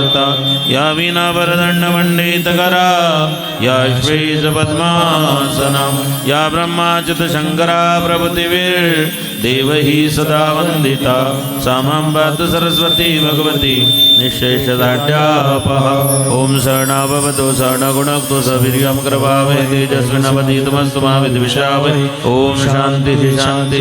भारता या वीणा वरदंडमंडितकरा या श्वेतपद्मासना या ब्रह्माच्युतशंकरा प्रभृतिवीर देवही सदा वंदिता सामांबात सरस्वती भगवती निःशेषदाढ्यापहा ओम सहनाववतु सहनगुणक्तु सवीर्यं करवावहै तेजस्विनावधीतमस्तु मा विद्विषावहै ओम शांति शांति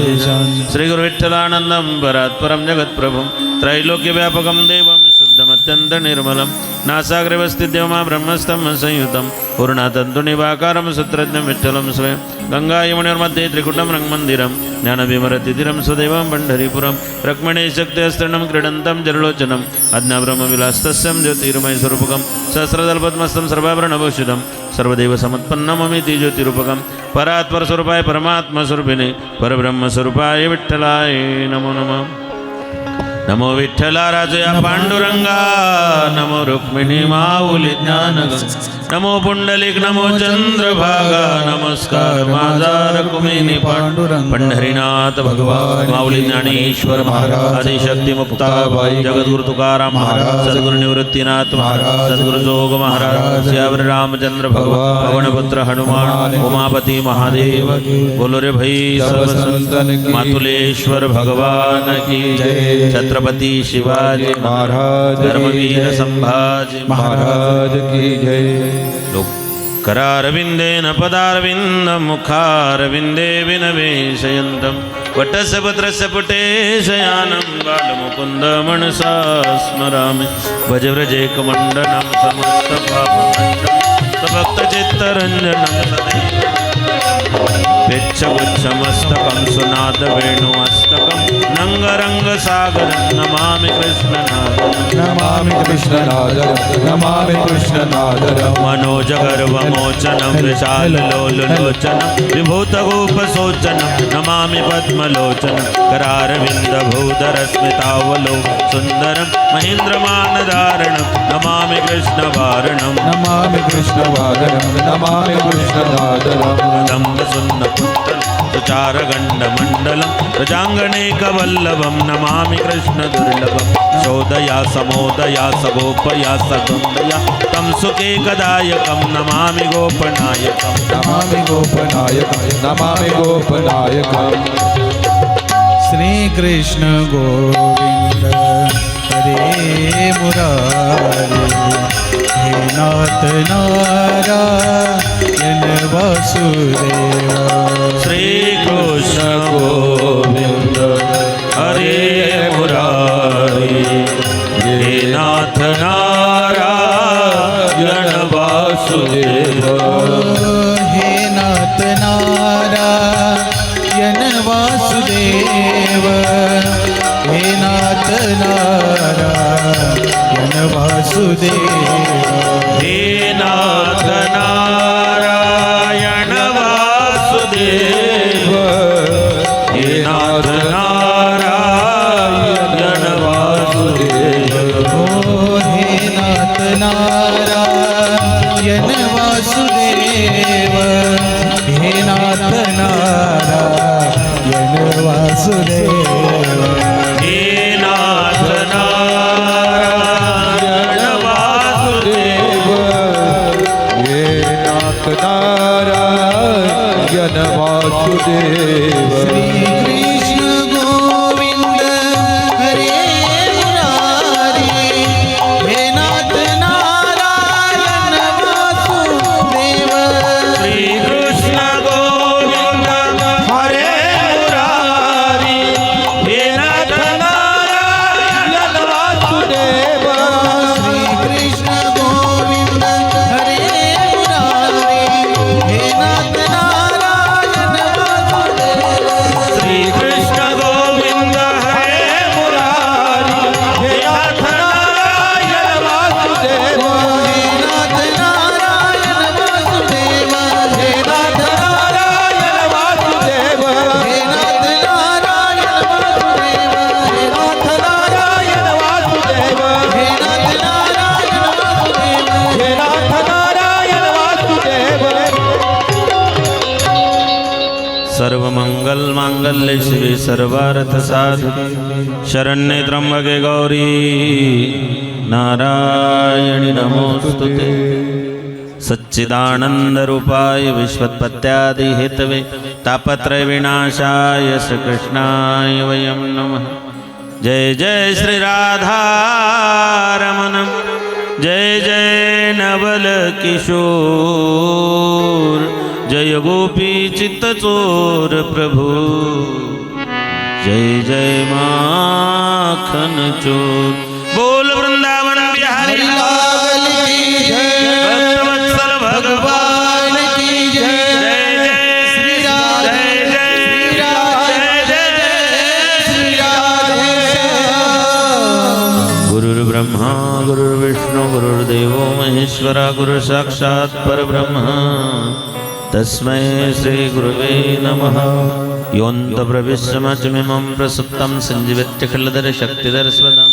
श्री गुरु विठ्ठलानंदं परात्परं जगत्प्रभुं त्रैलोक्यव्यापकं देवं शुद्धमत्यन्त निर्मलं नासाग्रवस्थित्यमा ब्रह्मस्थं संयुतं पूर्णातन्तुनिवाकारं सूत्रज्ञं विठ्ठलं स्वयं गंगायमुनोर्मध्ये त्रिकुटं रङ्गमन्दिरं ज्ञानविमरतिथिरं स्वदेवं पण्ढरीपुरं रुक्मिणीशक्तिहस्तनं क्रीडन्तं जललोचनम् अज्ञाब्रह्मविलास्तस्यं ज्योतिर्मयस्वरूपकं सहस्रदलपद्मस्थं सर्वाभरणभूषितं सर्वदेवसमुत्पन्नममिति ज्योतिरूपकं परात्परस्वरूपाय परमात्मस्वरूपिणे परब्रह्मस्वरूपाय विठ्ठलाय नमो नमः नमो विठ्ठला राजया पांडुरंगा नमो रुक्मिणी माऊली ज्ञानगंगा नमो पुंडलिक नमो चंद्रभागा नमस्कार माझा रुक्मिणी पांडुरंग पंढरीनाथ भगवान माऊली ज्ञानेश्वर महाराज आदिशक्ती मुक्ताबाई जगद्गुरु तुकाराम महाराज सद्गुरु निवृत्तीनाथ महाराज सद्गुरु जोग महाराज श्यावर रामचंद्र भगवान पवनपुत्र हनुमान उमापति महादेव बोलो रे भाई सब संतन की मातुलेश्वर भगवान की जय छत्रपति शिवाजी महाराज धर्मवीर संभाजी महाराज की जय करारविंदेन पदारविंद मुखारविंदे विनवेशयन्तं वटस्य पत्रस्य पुटे शयानं बालमुकुन्द मनसा स्मरामि भज व्रजेकमण्डनं समस्तपापमण्डलं सभक्तचित्तरञ्जनं सदैव पेच्छगुच्छमस्तकं सुनादवेणुमस्तकं नङ्गरङ्गसागरं नमामि कृष्णनादरं नमामि कृष्णनादरं नमामि कृष्णनादरं मनोजगर्वमोचनं विशाललोललोचनं विभूतगोपशोचनं नमामि पद्मलोचनं करारविन्दभूधरस्मितावलो सुन्दरं महेन्द्रमानधारणं नमामि कृष्णवारणं नमामि कृष्णवादनं नमामि कृष्णनादरं सुचारगण्डमण्डलं प्रजाङ्गणेकवल्लभं नमामि कृष्णदुर्लभं शोदया समोदया सगोपया सगुन्दया तं सुकेकदायकं नमामि गोपनायकं नमामि गोपनायकं नमामि गोपनायकं श्रीकृष्ण गोविन्द हरे मुरारी हे नाथ नारायण वासुदेव श्रीकृष्ण गोविन्द हरे मुरारी हे नाथ नारायण वासुदेव हे नाथ नारायण वासुदेव हे नाथ नारायण वासुदेव हे नाथ नारायण वासुदेव हे नाथ नारायण वासुदेव हे नाथ नारायण वासुदेव हे नाथ नारायण वासुदेव हे नाथ नारायण वासुदेव हे नाथ नारायण वासुदेव श्रीकृष्ण गोविन्द हरे मुरारी हे नाथ नारायण वासुदेव श्रीकृष्ण गोविन्द हरे मुरारी हे नाथ नारायण वासुदेव श्रीकृष्ण गोविन्द हरे मुरारी हे नाथ नारायण वासुदेव सर्वार्थसाधके शरण्ये त्र्यंबके गौरी नारायणि नमोस्तुते सच्चिदानंदरूपाय विश्वोत्पत्त्यादिहेतवे तापत्रय विनाशाय श्रीकृष्णाय वयं नमः। जय जय श्री राधारमण जय जय नवल किशोर जय गोपी चित्तचोर प्रभु जय जय माखन चोर। बोल वृंदावन बिहारी लाल की जय, भक्तवत्सल भगवान की जय, जय जय श्री राधे, जय जय जय श्री राधे श्याम। गुरुर्ब्रह्मा गुरुर्विष्णु गुरुर्देवो महेश्वरा गुरु साक्षात् परब्रह्म तस्मै श्री गुरुवे नमः। योऽन्तप्रविश्यमचमिमं प्रसुप्तं सञ्जीवित्यखिलधरशक्तिधरस्वदां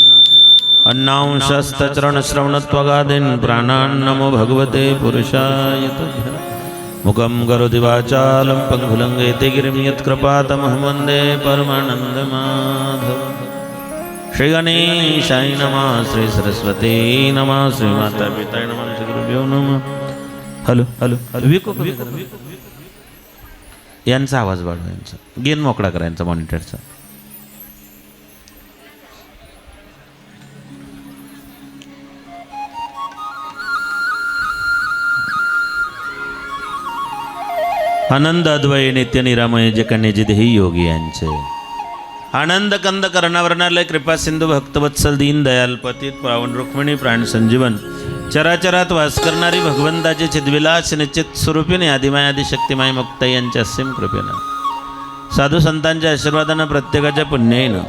अन्नांशस्तचरणश्रवणत्वगादीन् प्राणान् नमो भगवते पुरुषाय तुभ्यं। मुखं करोति वाचालं पङ्गुलङ्घयते गिरिं यत्कृपातमहं वन्दे परमानन्दमाधवम्। श्री गणेशाय नमः श्री सरस्वती नमः श्री माता पिताय नमः श्री गुरुभ्यो नमः। हॅलो हॅलो विको यांचा आवाज वाढवा यांचा गेन मोकळा करा यांचा मॉनिटरचा। आनंद अद्वय नित्य निरामय जे कन्याजी देही योगी यांचे आनंद कंद कर्णावर्णालय कृपा सिंधू भक्तवत्सल दीन दयाल पतित पावन रुक्मिणी प्राण संजीवन चराचरात वास करणारी भगवंताचे चिद्विलास निश्चित स्वरूपिणी आदिमाय आदिशक्तिमाय मुक्त यांच्या असीम कृपेनं साधू संतांच्या आशीर्वादानं प्रत्येकाच्या पुण्याईनं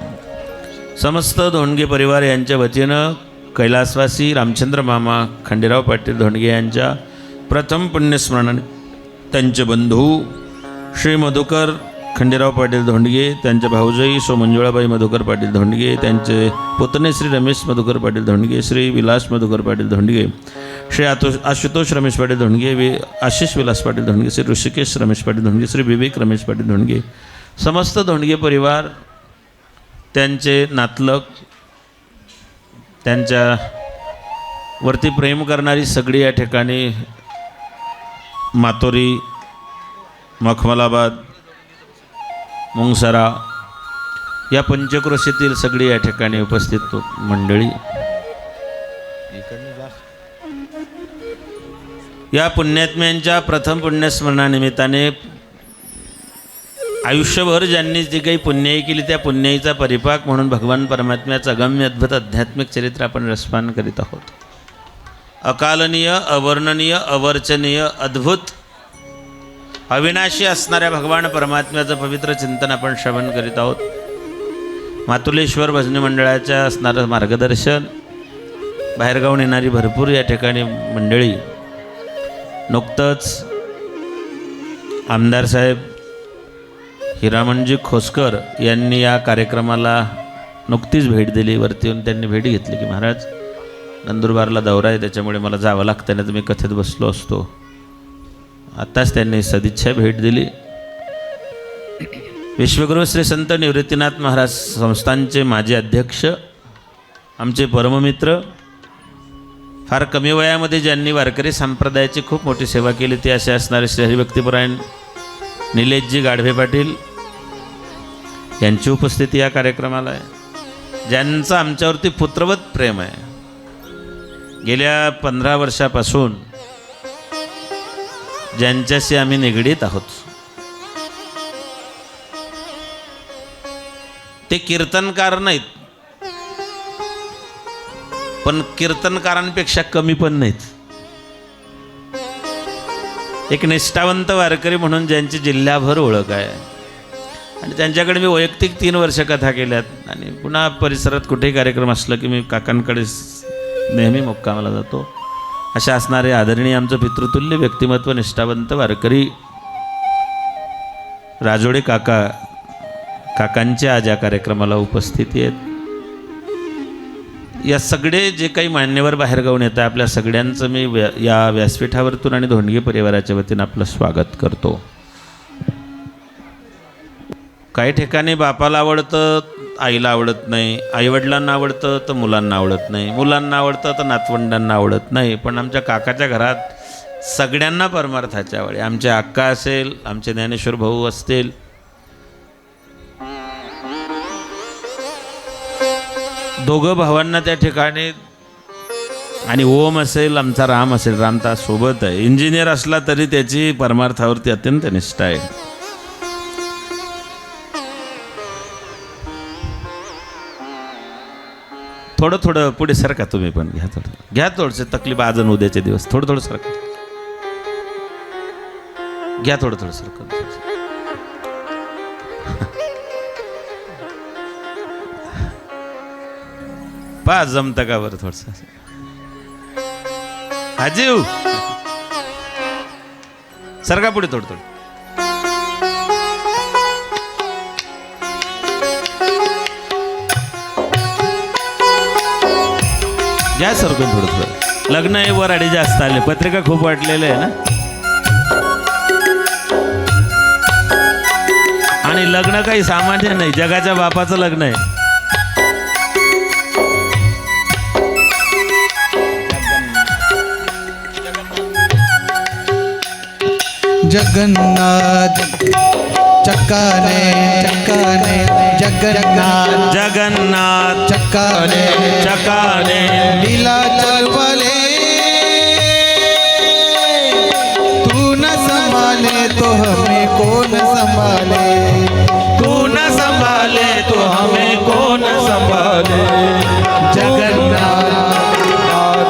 समस्त धोंडगे परिवार यांच्या वतीनं कैलासवासी रामचंद्र मामा खंडेराव पाटील धोंडगे यांच्या प्रथम पुण्यस्मरणाने त्यांचे बंधू श्री मधुकर खंडेराव पाटील धोंडगे त्यांच्या भाऊजाई सो मंजुळाबाई मधुकर पाटील धोंडगे त्यांचे पुतणे श्री रमेश मधुकर पाटील धोंडगे श्री विलास मधुकर पाटील धोंडगे श्री आशुतोष रमेश पाटील धोंडगे आशिष विलास पाटील धोंडगे श्री ऋषिकेश रमेश पाटील धोंडगे श्री विवेक रमेश पाटील धोंडगे समस्त धोंडगे परिवार त्यांचे नातलग त्यांच्या वरती प्रेम करणारी सगळी या ठिकाणी मातोरी मखमलाबाद मुंगसरा या पंचक्रोशीतील सगळी या ठिकाणी उपस्थित मंडळी या पुण्यात्म्यांच्या प्रथम पुण्यस्मरणानिमित्ताने आयुष्यभर ज्यांनी जी काही पुण्याई केली त्या पुण्याईचा परिपाक म्हणून भगवान परमात्म्याचं अगम्य अद्भुत आध्यात्मिक चरित्र आपण रसपान करीत आहोत। अकालनीय अवर्णनीय अवर्चनीय अद्भुत अविनाशी असणाऱ्या भगवान परमात्म्याचं पवित्र चिंतन आपण श्रवण करीत आहोत। मातुलेश्वर भजनी मंडळाच्या असणारं मार्गदर्शन बाहेरगावून येणारी भरपूर या ठिकाणी मंडळी नुकतंच आमदार साहेब हिरामणजी खोसकर यांनी या कार्यक्रमाला नुकतीच भेट दिली। वरती येऊन त्यांनी भेट घेतली की महाराज नंदुरबारला दौरा आहे त्याच्यामुळे मला जावं लागतं ना तुम्ही कथेत बसलो असतो। आत्ताच त्यांनी सदिच्छा भेट दिली। विश्वगुरु श्री संत निवृत्तीनाथ महाराज संस्थानचे माजी अध्यक्ष आमचे परममित्र फार कमी वयामध्ये ज्यांनी वारकरी संप्रदायाची खूप मोठी सेवा केली ती असे असणारे श्री हरिभक्तीपरायण निलेशजी गाढवे पाटील यांची उपस्थिती या कार्यक्रमाला आहे। ज्यांचं आमच्यावरती पुत्रवत प्रेम आहे। गेल्या 15 वर्षापासून ज्यांच्याशी आम्ही निगडीत आहोत ते कीर्तनकार नाहीत पण कीर्तनकारांपेक्षा कमी पण नाहीत। एक निष्ठावंत वारकरी म्हणून ज्यांची जिल्ह्याभर ओळख आहे आणि त्यांच्याकडे मी वैयक्तिक 3 वर्ष कथा केल्यात आणि पुन्हा परिसरात कुठेही कार्यक्रम असला की मी काकांकडे नेहमी मुक्कामाला जातो। अशा असणारे आदरणीय आमचं पितृतुल्य व्यक्तिमत्व निष्ठावंत वारकरी राजोडे काकांचे आज या कार्यक्रमाला उपस्थिती आहेत। या सगळे जे काही मान्यवर बाहेरगावून येतात आपल्या सगळ्यांचं मी या व्यासपीठावरतून आणि धोंडगे परिवाराच्या वतीनं आपलं स्वागत करतो। काही ठिकाणी बापाला आवडतं, आईला आवडत नाही, आईवडिलांना आवडतं तर मुलांना आवडत नाही, मुलांना आवडतं तर नातवंडांना आवडत नाही. पण आमच्या काकाच्या घरात सगळ्यांना परमार्थाच्या आवडी. आमचे अक्का असेल, आमचे ज्ञानेश्वर भाऊ असतील, दोघं भावांना त्या ठिकाणी, आणि ओम असेल, आमचा राम असेल, रामता सोबत आहे, इंजिनियर असला तरी त्याची परमार्थावरती अत्यंत निष्ठा आहे. थोडं थोडं पुढे सरका, तुम्ही पण घ्या, थोडं घ्या, थोडंसं तकलीफ आज आणि उद्याचे दिवस, थोडं थोडं सरका घ्या, थोडं थोडं सरका. पा जमतं का बरं थोडस. अजीव सरका पुढे थोडं थोडं. घ्या सरकून थोडं थोडं. लग्न हे वर अडी जास्त आले, पत्रिका खूप वाटलेले आहे ना. आणि लग्न काही सामान्य नाही, जगाच्या बापाचं लग्न आहे. जगन्नाथ चक्काने चक्काने जगन्नाथ जगन्नाथ चक्काने चकाने लीला चलवले तू न संभाले तो हमें कौन संभाले, तू न संभाले तो हमें कौन संभाले. जगन्नाथ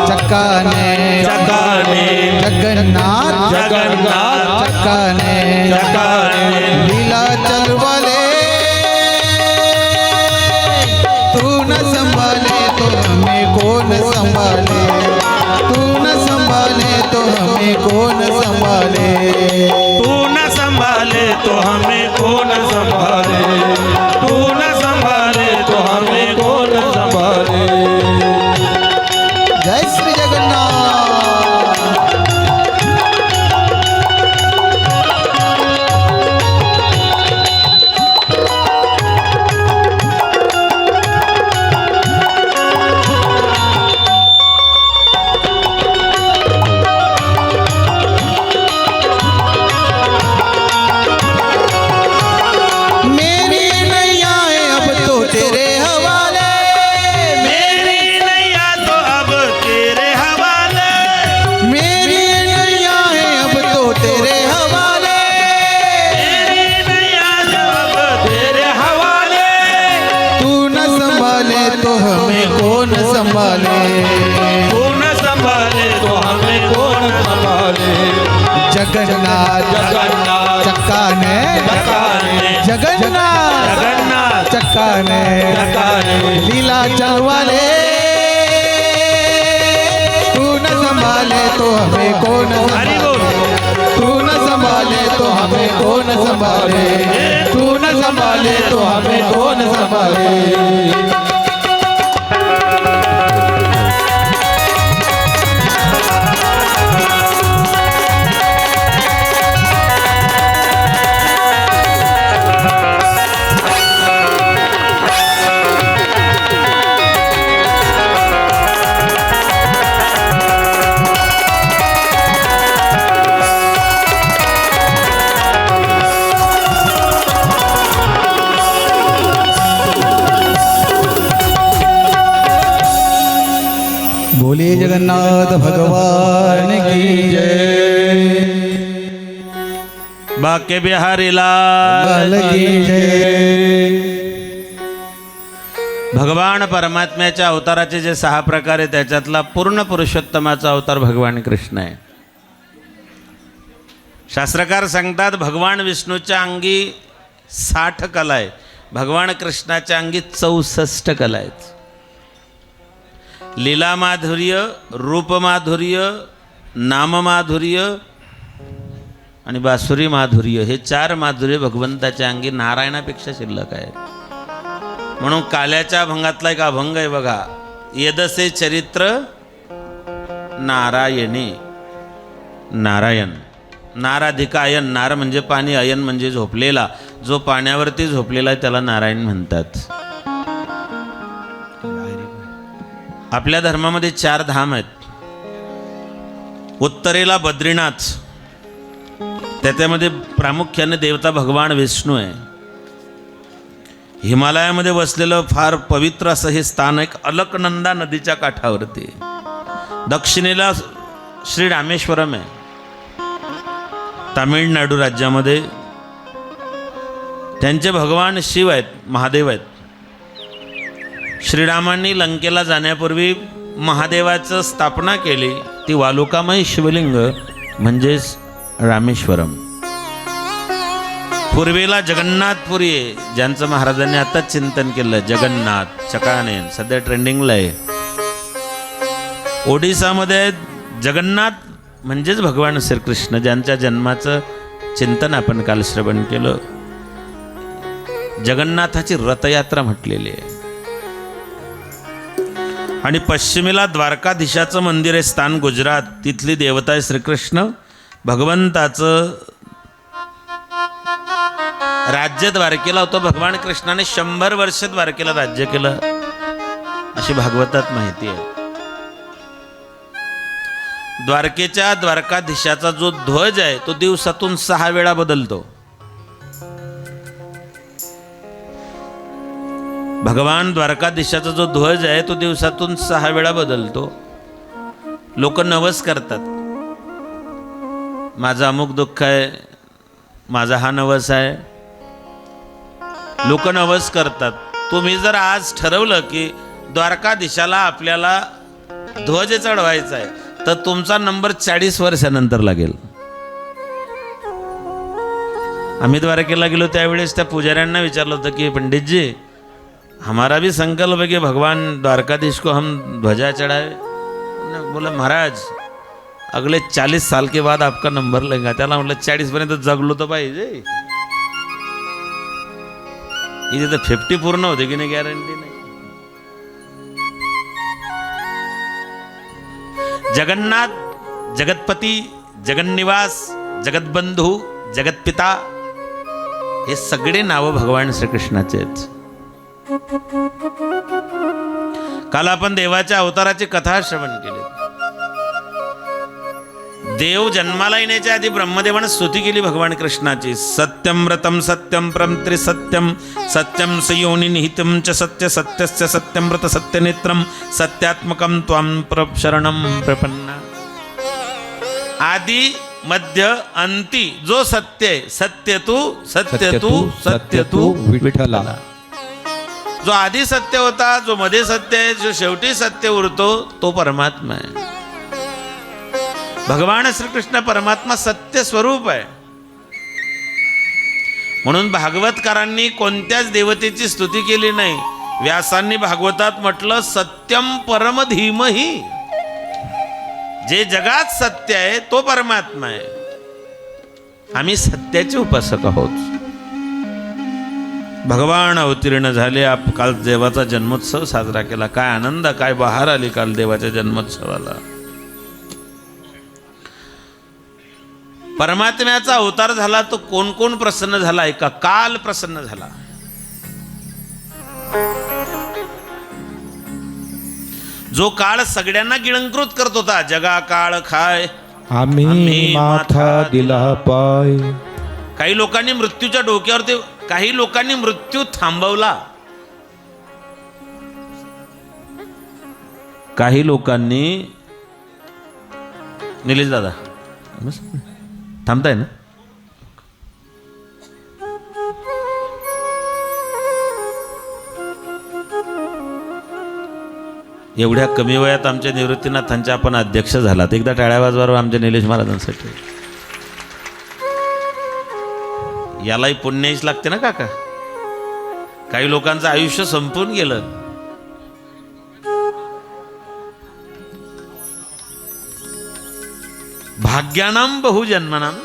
चक्काने चकाने जगन्नाथ जगन्नाथ चक्काने चकाने लीला चलवले तू न संभाले तो हमें कौन संभाले, तू न संभाले तो हमें कौन संभाले, तू न संभाले तो हमें कौन संभाले, तू न संभाले तो हमें कौन संभाले. जय श्री जगन्नाथ. मेरी नैया है अब तो तेरे हवाले, मेरी नैया तो अब तेरे हवाले, मेरी नैया है अब तो तेरे हवाले, मेरी नैया तो अब तेरे हवाले. तू न संभाले तो हमें कौन संभाले, तू न संभाले तो हमें कौन संभाले. जगन्नाथ जगन्नाथ चक्काने चकाने जगन्नाथ जगन्नाथ चक्काने चकाने लीला चलवाले तू न संभाले तो हमें कौन हरि बोल. संभाले, तू न संभाले तो हमें कौन संभाले, तू न संभाले तो हमें कौन संभाले. बोलिए जगन्नाथ भगवान की जय, बाके बिहारी लाल लाल की जय. भगवान परमात्म्याच्या अवताराचे जे 6 प्रकार आहे त्याच्यातला पूर्ण पुरुषोत्तमाचा अवतार भगवान कृष्ण आहे. शास्त्रकार सांगतात भगवान विष्णूच्या अंगी 60 कला आहे, भगवान कृष्णाच्या अंगी 64 कला आहेत. लीला माधुर्य, रूप माधुर्य, नाम माधुर्य आणि बासुरी माधुर्य, हे 4 माधुर्य भगवंताच्या अंगी नारायणापेक्षा शिल्लक आहे. म्हणून काल्याच्या अभंगातला एक अभंग आहे बघा, यदसे चरित्र नारायणी, नारायण नार अधिक अयन, नार म्हणजे पाणी, अयन म्हणजे झोपलेला. जो पाण्यावरती झोपलेला आहे त्याला नारायण म्हणतात. आपल्या धर्मामध्ये 4 धाम आहेत. उत्तरेला बद्रीनाथ, त्याच्यामध्ये प्रामुख्याने देवता भगवान विष्णू आहे. हिमालयामध्ये वसलेलं फार पवित्र असं हे स्थान एक अलकनंदा नदीच्या काठावरती. दक्षिणेला श्री रामेश्वरम आहे. तामिळनाडू राज्यामध्ये त्यांचे भगवान शिव आहेत, महादेव आहेत. श्रीरामांनी लंकेला जाण्यापूर्वी महादेवाचं स्थापना केली, ती वालुकामय शिवलिंग म्हणजेच रामेश्वरम. पूर्वेला जगन्नाथपुरी आहे, ज्यांचं महाराजांनी आताच चिंतन केलं. जगन्नाथ चकाने सध्या ट्रेंडिंगला आहे. ओडिसामध्ये जगन्नाथ म्हणजेच भगवान श्रीकृष्ण, ज्यांच्या जन्माचं चिंतन आपण काल श्रवण केलं. जगन्नाथाची रथयात्रा म्हटलेली आहे. आणि पश्चिमेला द्वारकाधीशाचं मंदिर आहे, स्थान गुजरात. तिथली देवता आहे श्रीकृष्ण. भगवंताचं राज्य द्वारकेला होतं. भगवान कृष्णाने 100 वर्ष द्वारकेला राज्य केलं अशी भागवतात माहिती आहे. द्वारकेच्या द्वारकाधीशाचा जो ध्वज आहे तो दिवसातून 6 वेळा बदलतो. भगवान द्वारकाधीशाचा जो ध्वज आहे तो दिवसातून 6 वेळा बदलतो. लोक नवस करतात, माझं अमुक दुःख आहे, माझा हा नवस आहे. लोक नवस करतात. तुम्ही जर आज ठरवलं की द्वारकाधीशाला आपल्याला ध्वज चढवायचा आहे तर तुमचा नंबर 40 वर्षानंतर लागेल. आम्ही द्वारकेला गेलो त्यावेळेस त्या पुजाऱ्यांना विचारलं होतं की पंडित जी, हमारा भी संकल्प है कि भगवान द्वारकाधीश को हम ध्वजा चढ़ाए. बोला महाराज अगले 40 साल के बाद आपका नंबर लेगा. त्याला म्हटलं 40 पर्यंत जगलो तर पाहिजे. इथे तर 50 पूर्ण होते की नाही गॅरंटी नाही. जगन्नाथ, जगतपती, जगन्निवास, जगतबंधू, जगतपिता हे सगळे नावं भगवान श्रीकृष्णाचे आहेत. काल आपण देवाच्या अवताराची कथा श्रवण केली. देव जन्माला येण्याच्या आधी ब्रह्मदेवाने स्तुती केली भगवान कृष्णाची. सत्यम व्रतम सत्यम परम त्रिसत्यम सत्यम संयोनी निहितम च सत्य सत्यस्य सत्यम व्रत सत्यनेत्रम सत्यात्मकम त्वां शरणम प्रपन्ना. आदि मध्य अंती जो सत्य आहे, सत्य तू विठ्ठला. जो आधी सत्य होता, जो मध्ये सत्य आहे, जो शेवटी सत्य उरतो तो परमात्मा आहे. भगवान श्रीकृष्ण परमात्मा सत्य स्वरूप आहे. म्हणून भागवतकारांनी कोणत्याच देवतेची स्तुती केली नाही. व्यासांनी भागवतात म्हटलं सत्यम परम धीमहि. जे जगात सत्य आहे तो परमात्मा आहे. आम्ही सत्याचे उपासक आहोत. भगवान अवतीर्ण झाले. काल देवाचा जन्मोत्सव साजरा केला. काय आनंद, काय बहार आली काल देवाच्या जन्मोत्सवाला. परमात्म्याचा अवतार झाला तो कोण कोण प्रसन्न झाला आहे का? काल प्रसन्न झाला. जो काळ सगळ्यांना गिळंकृत करत होता, जगा काळ खाय आम्ही माथा दिला पाय. काही लोकांनी मृत्यूच्या डोक्यावरती, काही लोकांनी मृत्यू थांबवला. काही लोकांनी, निलेश दादा थांबताय ना? एवढ्या कमी वयात आमच्या निवृत्तीनाथांच्या आपण अध्यक्ष झालात. एकदा टाळ्या वाजवा आमच्या निलेश महाराजांसाठी. यालाही पुण्याच लागते ना काका. काही लोकांचं आयुष्य संपून गेलं. भाग्यानाम बहुजन्मनाम,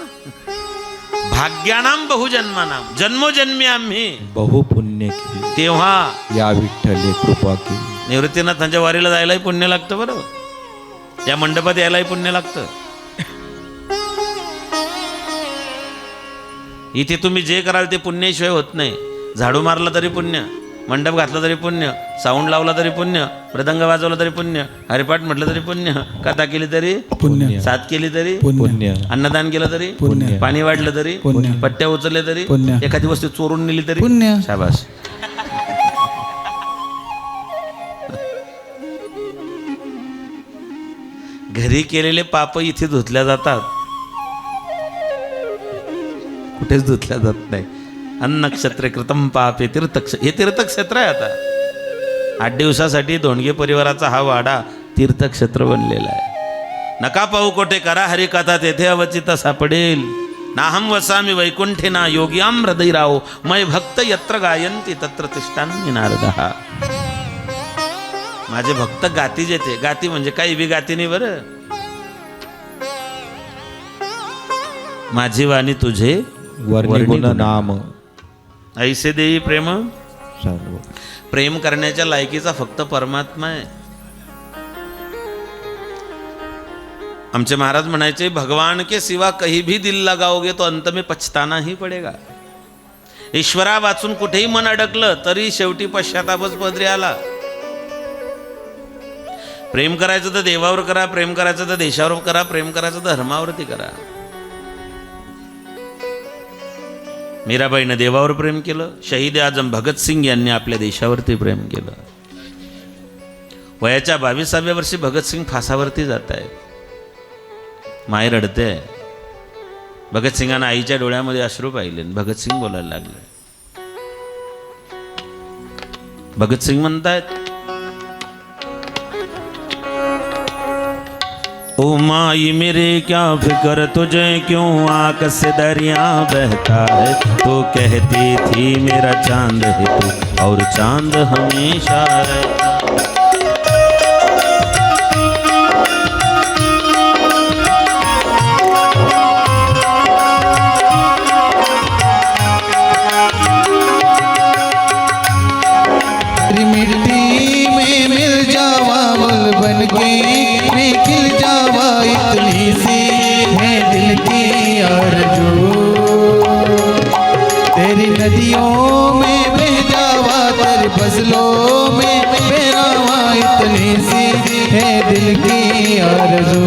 भाग्यानाम बहुजन्मनाम, जन्मोजन्मी आम्ही बहुपुण्य केले, तेव्हा या विठ्ठले कृपा केली. निवृत्तीनाथांच्या वारीला जायलाही पुण्य लागतं बरोबर. या मंडपात यायलाही पुण्य लागतं. इथे तुम्ही जे कराल ते पुण्याशिवाय होत नाही. झाडू मारला तरी पुण्य, मंडप घातला तरी पुण्य, साऊंड लावला तरी पुण्य, मृदंग वाजवला तरी पुण्य, हरिपाठ म्हटलं तरी पुण्य, कथा केली तरी पुण्य, साथ केली तरी पुण्य, अन्नदान केलं तरी पुण्य, पाणी वाढलं तरी पुण्य, पट्ट्या उचलले तरी पुण्य, एखादी वस्तू चोरून नेली तरी पुण्य. शाबास. घरी केलेले पाप इथे धुतल्या जातात, कुठेच धुतल्या जात नाही. अन्नक्षत्र कृतम पाप हे हे तीर्थक्षेत्र आहे. आता 8 दिवसासाठी धोंडगे परिवाराचा हा वाडा तीर्थक्षेत्र बनलेला आहे. नका पाहू कोठे करा हरिकथा तेथे अवचित सापडेल. नाहम वसामी वैकुंठे ना योग्याम हृदय राहो मै भक्त यत्र गायंती तत्र तिष्ठामी नारदहा. माझे भक्त गाती जेते, गाती म्हणजे काही बी गाती नाही बरं. माझी वाणी तुझे वर्णी गुण नाम ऐसे देई प्रेम. सर्व. प्रेम करण्याच्या लायकीचा फक्त परमात्मा आहे. आमचे महाराज म्हणायचे भगवान के सिवा कहीं भी दिल लगाओगे तो अंत में पछताना ही पडेगा. ईश्वरा वाचून कुठेही मन अडकलं तरी शेवटी पश्चातापच पदरी आला. प्रेम करायचं तर देवावर करा, प्रेम करायचं तर देशावर करा, प्रेम करायचं तर धर्मावरती करा. मीराबाईनं देवावर प्रेम केलं. शहीद आजम भगतसिंग यांनी आपल्या देशावरती प्रेम केलं. वयाच्या 22व्या वर्षी भगतसिंग फासावरती जात आहेत. माय रडते. भगतसिंगांना आईच्या डोळ्यामध्ये अश्रू पाहिले. भगतसिंग बोलायला लागले. भगतसिंग म्हणतायत ओ माई मेरे क्या फिक्र तुझे क्यों आंख से दरिया बहता है. तो कहती थी मेरा चांद है तू और चांद हमेशा रहता. मिट्टी में मिल जावा गुल बन के मैं खिल जावा इतनी सी है दिल की आरज़ू. तेरी नदियों में बह जावा तेरी फसलों में बहरावा इतनी सी है दिल की आरज़ू.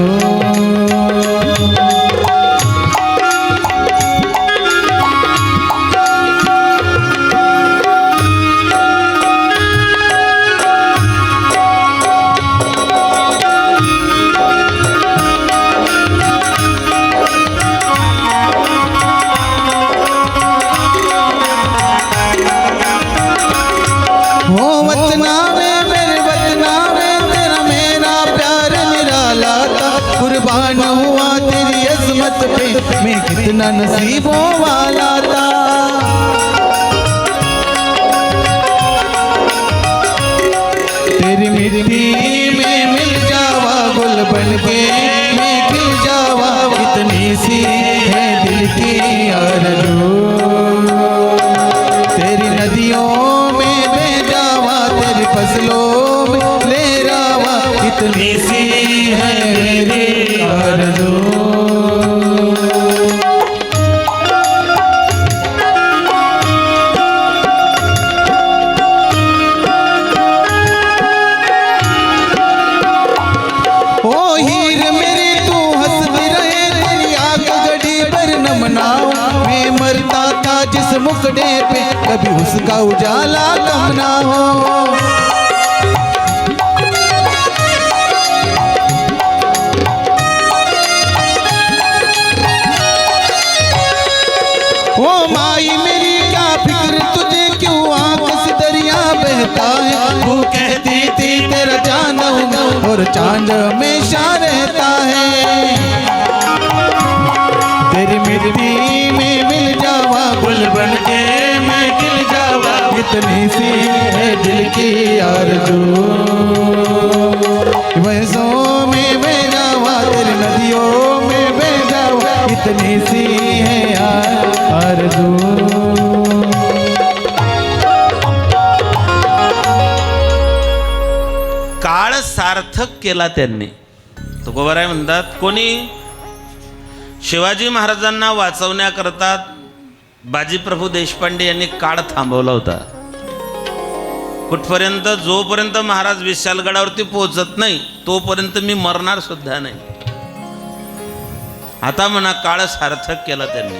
कुर्बान हुआ तेरी अज़मत पे मैं कितना नसीबों वाला था. तेरी मिट्टी में मिल जावा गुल बन के मैं खिल जावा इतनी सी है दिल की आरज़ू. तेरी नदियों में बह जावा तेरी फसलों में लहरावा इतनी सी है मेरी आरज़ू. ओ हीर मेरी तू हंसती रहे तेरी आंख गड़ी पर न मनाओ. मैं मरता था जिस मुखड़े पे कभी उसका उजाला कम ना हो. ओ माई मेरी क्या फिक्र तुझे क्यों आंख से दरिया बहता है. तू कहती थी तेरा चांद हूँ और चांद हमेशा रहता है. तेरी मिट्टी में मिल जावा गुल बन के मैं खिल जावा इतनी सी है दिल की आरज़ू. वैसों में बह जावा तेरी नदियों में बह जावा इतनी सी है आरज़ू. काळ सार्थक केला त्यांनी. तुकोबाराय म्हणतात कोणी शिवाजी महाराजांना वाचवण्याकरता बाजीप्रभू देशपांडे यांनी काळ थांबवला होता. कुठपर्यंत? जोपर्यंत महाराज विशालगडावरती पोहोचत नाही तोपर्यंत मी मरणार सुद्धा नाही. आता म्हणा काळ सार्थक केला त्यांनी.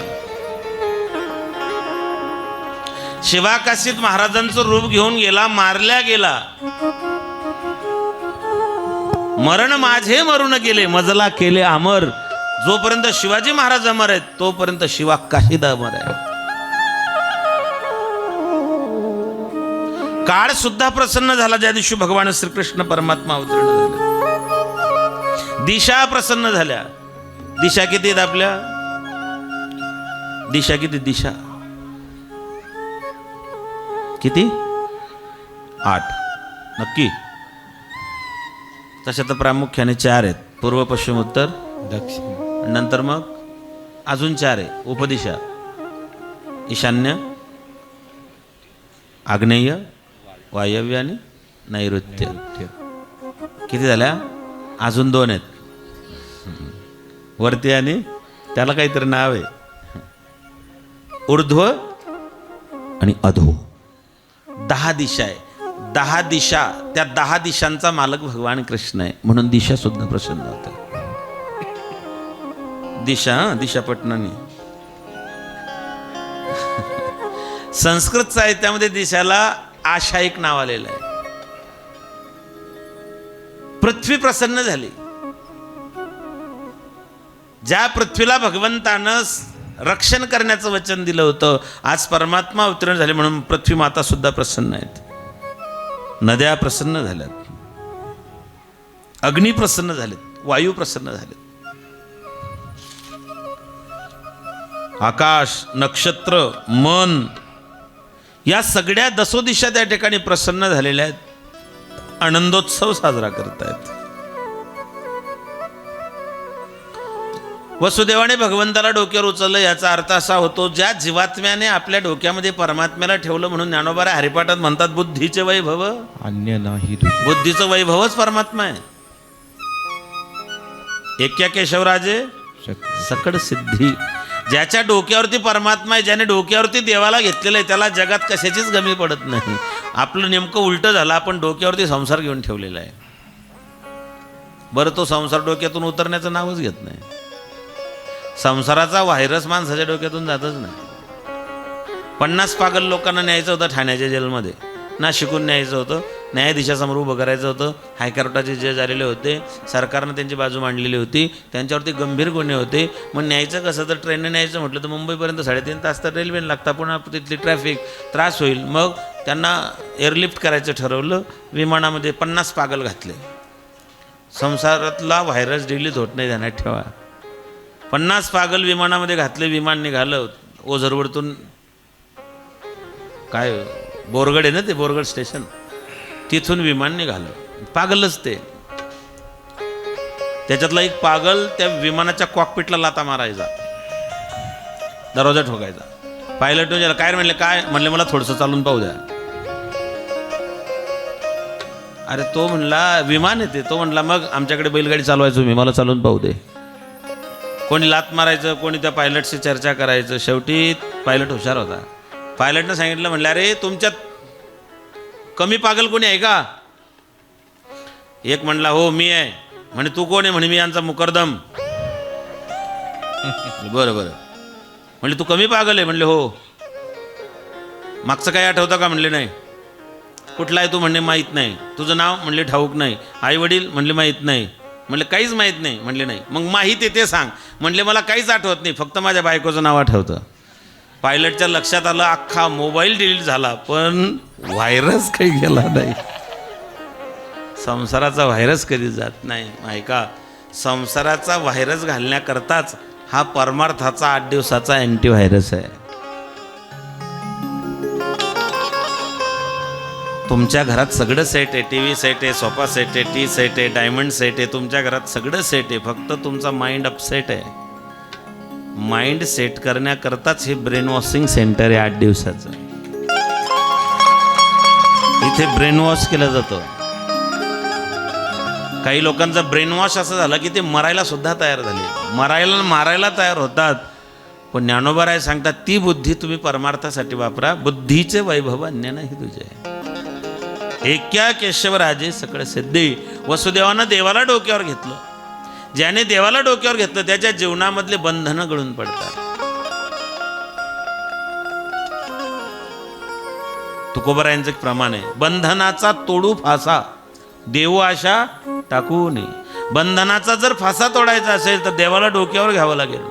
शिवाकाशीत महाराजांचं रूप घेऊन गेला, मारल्या गेला. मरण माझे मरून गेले, मजला केले अमर. जोपर्यंत शिवाजी महाराज अमर आहेत तोपर्यंत शिवा काशीद अमर आहे. काळ सुद्धा प्रसन्न झाला ज्या दिवशी भगवान श्रीकृष्ण परमात्मा अवतरण झाले. दिशा प्रसन्न झाल्या. दिशा किती आहेत आपल्या? दिशा किती? दिशा किती? 8. नक्की? तशा तर प्रामुख्याने 4 आहेत. पूर्व, पश्चिम, उत्तर, दक्षिण. नंतर मग अजून 4 आहे. उपदिशा, ईशान्य, आग्नेय, वायव्य आणि नैऋत्य. किती झाल्या? अजून 2 आहेत. वरती आणि त्याला काहीतरी नाव आहे, ऊर्ध्व आणि अधो. 10 दिशा आहे. 10 दिशा, त्या 10 दिशांचा मालक भगवान कृष्ण आहे. म्हणून दिशा सुद्धा प्रसन्न होते. दिशा पटणानी. संस्कृत साहित्यामध्ये दिशाला आशा एक नाव आलेलं आहे. पृथ्वी प्रसन्न झाली. ज्या पृथ्वीला भगवंतानं रक्षण करण्याचं वचन दिलं होतं, आज परमात्मा अवतरण झाले म्हणून पृथ्वी माता सुद्धा प्रसन्न आहेत. नद्या प्रसन्न झाल्यात, अग्नी प्रसन्न झालेत, वायू प्रसन्न झालेत, आकाश, नक्षत्र, मन या सगळ्या दसोदिशा त्या ठिकाणी प्रसन्न झालेल्या आहेत. आनंदोत्सव साजरा करतायत. वसुदेवाने भगवंताला डोक्यावर उचललं. याचा अर्थ असा होतो, ज्या जीवात्म्याने आपल्या डोक्यामध्ये परमात्म्याला ठेवलं. म्हणून ज्ञानोबा हरिपाठात म्हणतात, बुद्धीचे वैभव अन्य नाही दुसरे. बुद्धीचं वैभवच परमात्मा आहे. एक्या केशवराजे सकड सिद्धी. ज्याच्या डोक्यावरती परमात्मा आहे, ज्याने डोक्यावरती देवाला घेतलेलं आहे, त्याला जगात कशाचीच कमी पडत नाही. आपलं नेमकं उलटं झालं. आपण डोक्यावरती संसार घेऊन ठेवलेला आहे. बरं, तो संसार डोक्यातून उतरण्याचं नावच घेत नाही. संसाराचा व्हायरस माणसाच्या डोक्यातून जातच नाही. 50 पागल लोकांना न्यायचं होतं ठाण्याच्या जेलमध्ये. ना शिकून न्यायचं होतं, न्यायाधीशासमोर उभं करायचं होतं. हायकोर्टाचे जज आलेले होते, सरकारनं त्यांची बाजू मांडलेली होती, त्यांच्यावरती गंभीर गुन्हे होते. मग न्यायचं कसं? तर ट्रेनने न्यायचं म्हटलं तर मुंबईपर्यंत 3.5 तास तर रेल्वेने लागतात. पुन्हा तिथली ट्रॅफिक त्रास होईल. मग त्यांना एअरलिफ्ट करायचं ठरवलं. विमानामध्ये 50 पागल घातले. संसारातला व्हायरस डिलीट होत नाही, ध्यानात ठेवा. 50 पागल विमानामध्ये घातले. विमान निघालं ओझरवडतून. काय बोरगड आहे ना ते, बोरगड स्टेशन, तिथून विमान निघालं. पागलच ते. त्याच्यातला एक पागल त्या विमानाच्या कॉकपिटला लाता मारायचा, दरवाजा ठोकायचा. पायलट म्हणजे काय म्हणले? काय म्हणले? मला थोडंसं चालून पाहू द्या. अरे तो म्हणला विमान येते. तो म्हणला मग आमच्याकडे बैलगाडी चालवायचो मी, मला चालून पाहू दे. कोणी लात मारायचं, कोणी त्या पायलटशी चर्चा करायचं. शेवटी पायलट हुशार होता. पायलटनं सांगितलं, म्हणलं अरे तुमच्यात कमी पागल कोणी आहे का? एक म्हणला हो मी आहे. म्हणे तू कोण आहे? म्हणे मी यांचा मुकरदम. बरं बरं. म्हणले तू कमी पागल आहे? म्हणले हो. मागचं काय आठवतं का? म्हणले नाही. कुठला आहे तू? म्हणले माहीत नाही. तुझं नाव? म्हणले ठाऊक नाही. आई वडील? म्हणले माहीत नाही. म्हणले काहीच माहीत नाही? म्हणले नाही. मग माहीत आहे ते सांग. म्हणले मला काहीच आठवत नाही, फक्त माझ्या बायकोचं नाव आठवतं. पायलटच्या लक्षात आलं, अख्खा मोबाईल डिलीट झाला पण व्हायरस काही गेला नाही. संसाराचा व्हायरस कधी जात नाही. ऐका, संसाराचा व्हायरस घालण्याकरताच हा परमार्थाचा 8 दिवसाचा अँटीव्हायरस आहे. तुमच्या घरात सगळं सेट आहे. टी व्ही सेट आहे, सोफा सेट आहे, टी सेट आहे, डायमंड सेट आहे. तुमच्या घरात सगळं सेट आहे, फक्त तुमचा माइंड अपसेट आहे. माइंड सेट करण्याकरताच हे ब्रेन वॉशिंग सेंटर आहे 8 दिवसाचं. इथे ब्रेन वॉश केलं जातं. काही लोकांचा ब्रेन वॉश असं झालं की ते मरायला सुद्धा तयार झाले, मारायला तयार होतात. पण ज्ञानोबाराय सांगतात ती बुद्धी तुम्ही परमार्थासाठी वापरा, बुद्धीचे वैभव अन्य नाही तुझे. एक्या केशवराजे सकळ सिद्धी. वसुदेवानं देवाला डोक्यावर घेतलं. ज्याने देवाला डोक्यावर घेतलं त्याच्या जीवनामधले बंधनं गळून पडतात. तुकोबारायांचं एक प्रमाण आहे, बंधनाचा तोडू फासा देव आशा टाकू नये. बंधनाचा जर फासा तोडायचा असेल तर देवाला डोक्यावर घ्यावं लागेल.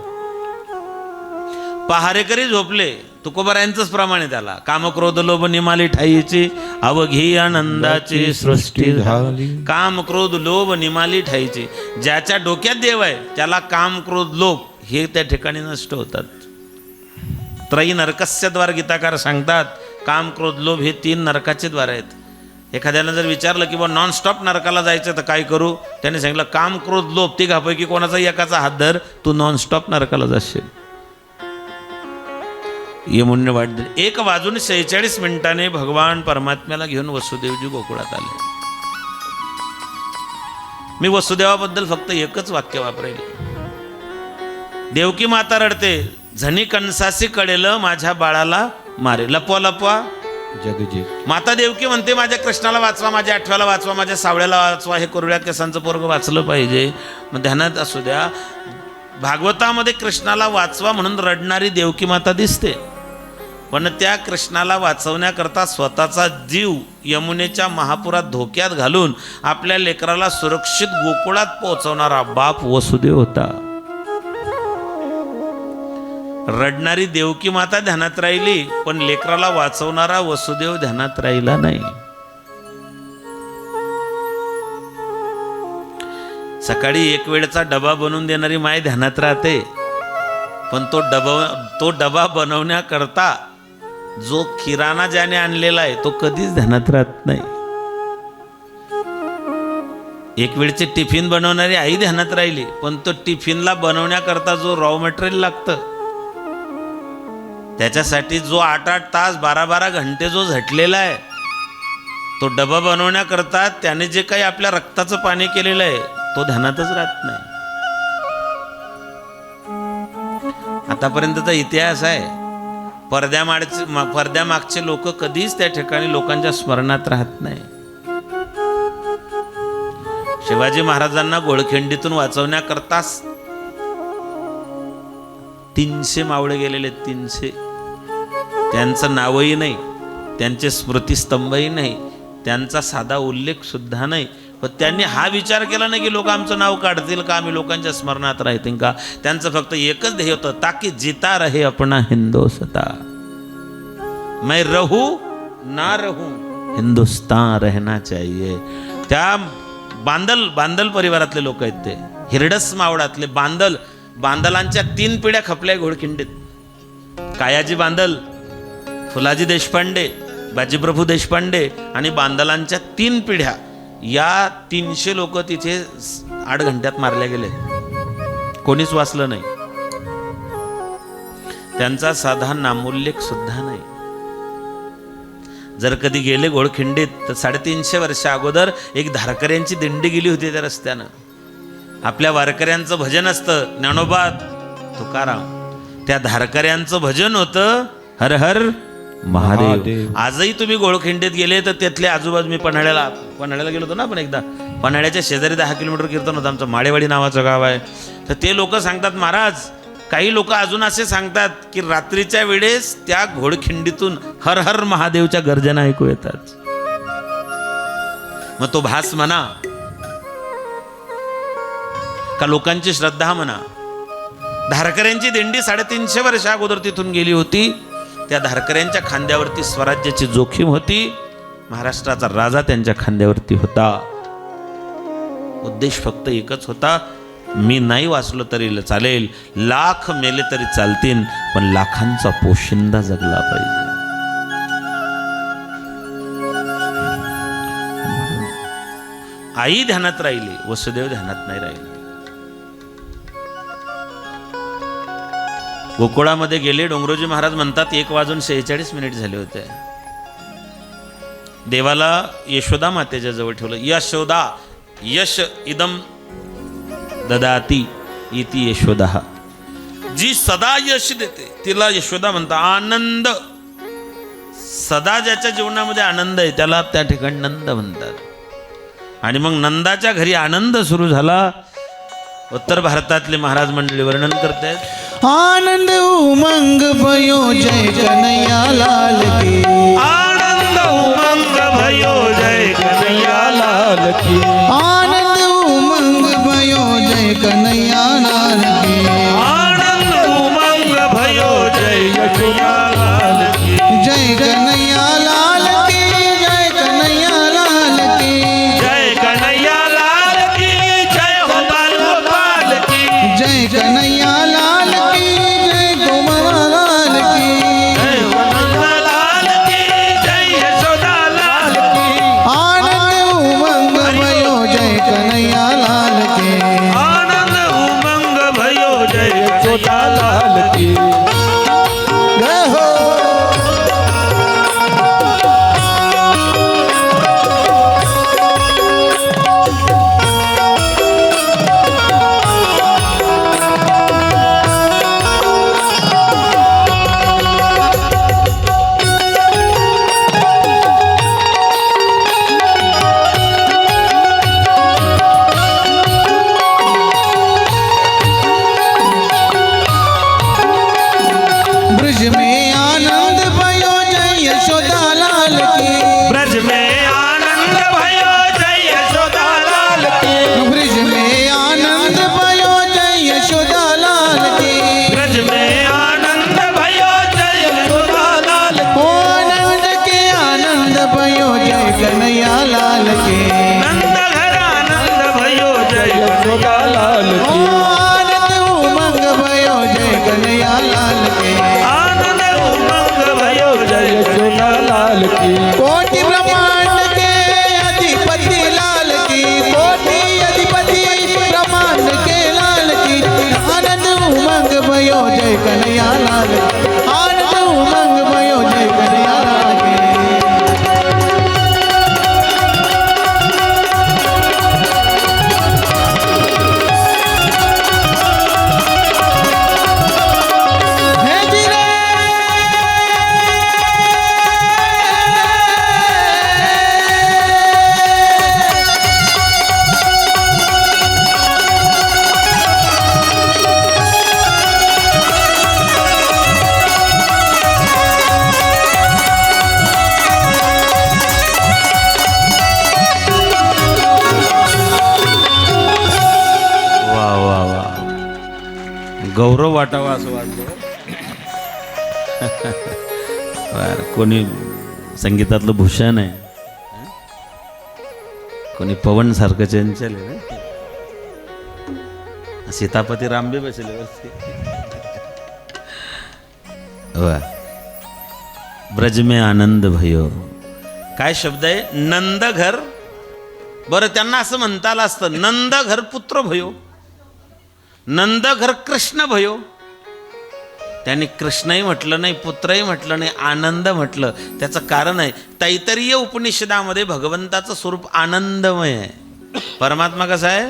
पहारेकरी झोपले, तुकोबारायांचंच प्रमाण आहे त्याला. कामक्रोध लोभ निमाली ठाईची, अवघी आनंदाची सृष्टी झाली. काम क्रोध लोभ निमाली ठाईची. ज्याच्या डोक्यात देव आहे त्याला काम क्रोध लोभ हे त्या ठिकाणी नष्ट होतात. त्रयी नरकस्य द्वार गीताकार सांगतात, काम क्रोध लोभ हे 3 नरकाचे द्वार आहेत. एखाद्याला जर विचारलं की बा नॉनस्टॉप नरकाला जायचं तर काय करू, त्याने सांगितलं काम क्रोध लोभ तिघापैकी कोणाचा एकाचा हात धर, तू नॉनस्टॉप नरकाला जाशील. यमुने वाट 1:46 भगवान परमात्म्याला घेऊन वसुदेवजी गोकुळात आले. मी वसुदेवाबद्दल फक्त एकच वाक्य वापरेल. देवकी माता रडते, झणी कंसासी कडेल माझ्या बाळाला मारे. लपवा लपवा जगजीत. माता देवकी म्हणते माझ्या कृष्णाला वाचवा, माझ्या आठव्याला वाचवा, माझ्या सावळ्याला वाचवा. हे कुरड्या केसांचं पोरग वाचलं पाहिजे. मग ध्यानात असू द्या, भागवतामध्ये कृष्णाला वाचवा म्हणून रडणारी देवकी माता दिसते, पण त्या कृष्णाला वाचवण्याकरता स्वतःचा जीव यमुनेच्या महापुरात धोक्यात घालून आपल्या लेकराला सुरक्षित गोकुळात पोहोचवणारा बाप वसुदेव होता. रडणारी देवकी माता ध्यानात राहिली, पण लेकराला वाचवणारा वसुदेव ध्यानात राहिला नाही. सकाळी एक वेळचा डबा बनवून देणारी माय ध्यानात राहते, पण तो डबा बनवण्याकरता जो किराणा ज्याने आणलेला आहे तो कधीच ध्यानात राहत नाही. एक वेळचे टिफिन बनवणारी आई ध्यानात राहिली, पण तो टिफिनला बनवण्याकरता जो रॉ मटेरियल लागतं त्याच्यासाठी जो 8-8 तास 12-12 घंटे जो झटलेला आहे, तो डबा बनवण्याकरता त्याने जे काही आपल्या रक्ताचं पाणी केलेलं आहे तो ध्यानातच राहत नाही. आतापर्यंतचा इतिहास आहे, पडद्यामागचे लोक कधीच त्या ठिकाणी लोकांच्या स्मरणात राहत नाही. शिवाजी महाराजांना घोडखिंडीतून वाचवण्याकरता 300 मावळे गेलेले, 300. त्यांचं नावही नाही, त्यांचे स्मृतिस्तंभही नाही, त्यांचा साधा उल्लेख सुद्धा नाही. पण त्यांनी हा विचार केला नाही की लोक आमचं नाव काढतील का, आम्ही लोकांच्या स्मरणात राहतील का. त्यांचं फक्त एकच ध्येय होतं, ताकि जिता रहे अपना हिंदुस्ता, मैं रहूं ना रहूं हिंदुस्तान रहना चाहिए. त्या बांदल परिवारातले लोक आहेत ते, हिरडस मावळातले बांदलांच्या 3 पिढ्या खपल्या घोडखिंडीत. कायाजी बांदल, फुलाजी देशपांडे, बाजीप्रभू देशपांडे आणि बांदलांच्या 3 पिढ्या. या 300 लोक तिथे 8 घंट्यात मारले गेले, कोणीच वाचलं नाही. त्यांचा साधा नामोल्लेख सुद्धा नाही. जर कधी गेले घोडखिंडीत तर 350 वर्ष अगोदर एक धारकऱ्यांची दिंडी गेली होती त्या रस्त्यानं. आपल्या वारकऱ्यांचं भजन असतं, ज्ञानोबा तुकाराम, त्या धारकऱ्यांचं भजन होतं हर हर महादेव. आजही तुम्ही घोडखिंडीत गेले तर त्यातले आजूबाजू, मी पन्हाळ्याला गेलो होतो ना आपण एकदा, पन्हाळ्याच्या शेजारी 10 किलोमीटर कीर्तन होतं आमचं, माळेवाडी नावाचं गाव आहे. तर ते लोक सांगतात, महाराज काही लोक अजून असे सांगतात की रात्रीच्या वेळेस त्या घोडखिंडीतून हर हर महादेवच्या गर्जना ऐकू येतात. मग तो भास म्हणा का लोकांची श्रद्धा म्हणा, धारकऱ्यांची दिंडी 350 वर्ष अगोदर तिथून गेली होती. त्या धारकऱ्यांच्या खांद्यावरती स्वराज्याची जोखीम होती, महाराष्ट्राचा राजा त्यांच्या खांद्यावरती होता. उद्देश फक्त एकच होता, मी नाही वाचलो तरी चालेल, लाख मेले तरी चालतील, पण लाखांचा पोशिंदा जगला पाहिजे. आई ध्यानात राहिली, वसुदेव ध्यानात नाही राहिले. गोकुळामध्ये गेले. डोंगरोजी महाराज म्हणतात 1:46 झाले होते. देवाला यशोदा मातेच्या जवळ ठेवलं. यशोदा, यश इदम ददाती इति यशोदा. जी सदा यश देते तिला यशोदा म्हणतात. आनंद सदा ज्याच्या जीवनामध्ये आनंद आहे त्याला त्या ठिकाणी नंद म्हणतात. आणि मग नंदाच्या घरी आनंद सुरू झाला. उत्तर भारतातले महाराज मंडळी वर्णन करतात. आनंद उमंग भयो जय कन्हैया लाल की. आनंद उमंग भयो जय कन्हैया लाल की. आनंद उमंग भयो जय कन्हैया लाल की. आनंद उमंग भयो जय कन्हैया लाल की. जय कन्हैया लाल की. जय कन्हैया लाल की. जय कन्हैया लाल की. जय हो बाल गोपाल की. जय कन्हैया लाल की. जय गोमाला लाल की. जय हो नंदलाल की. जय यशोदा लाल की. आनंद उमंग भयो जय कन्हैया लाल की. आनंद उमंग भयो जय यशोदा लाल की. जय हो. ब्रज में आनंद भयो जय यशोदा लाल की. ब्रज में आनंद भयो जय यशोदा लाल की. ब्रज में आनंद भयो जय यशोदा लाल की. ब्रज में आनंद भयो जय यशोदा लाल की. ओ आनंद के आनंद भयो जय कन्हैया लाल की. नंद घर आनंद भयो जय यशोदा लाल ओ आनंद उमंग भयो जय कन्हैया लाल की. आनंद उमंग भयो जय यशोदा लाल की. कोटि ब्रह्मांड के अधिपति लाल की. कोटि अधिपति ब्रह्मांड के लाल की. आनंद उमंग भयो जय कन्हैया लाल की. आनंद उमंग भयो जय कन्हैया लाल की. हे जी रे. वा वा वा गौरव वाटावा असं वाटलं. बरं, कोणी संगीतातलं भूषण आहे, कोणी पवन सारखं चंचल आहे ना. सीतापती रामबे बसले वरती. वा. ब्रज में आनंद भयो. काय शब्द आहे? नंद घर. बरं, त्यांना असं म्हणता आलं असतं नंद घर पुत्र भयो, नंद घर कृष्ण भयो. त्यांनी कृष्णही म्हटलं नाही, पुत्रही म्हटलं नाही, आनंद म्हटलं. त्याचं कारण आहे तैतरीय उपनिषदामध्ये भगवंताचं स्वरूप आनंदमय आहे. परमात्मा कसा आहे?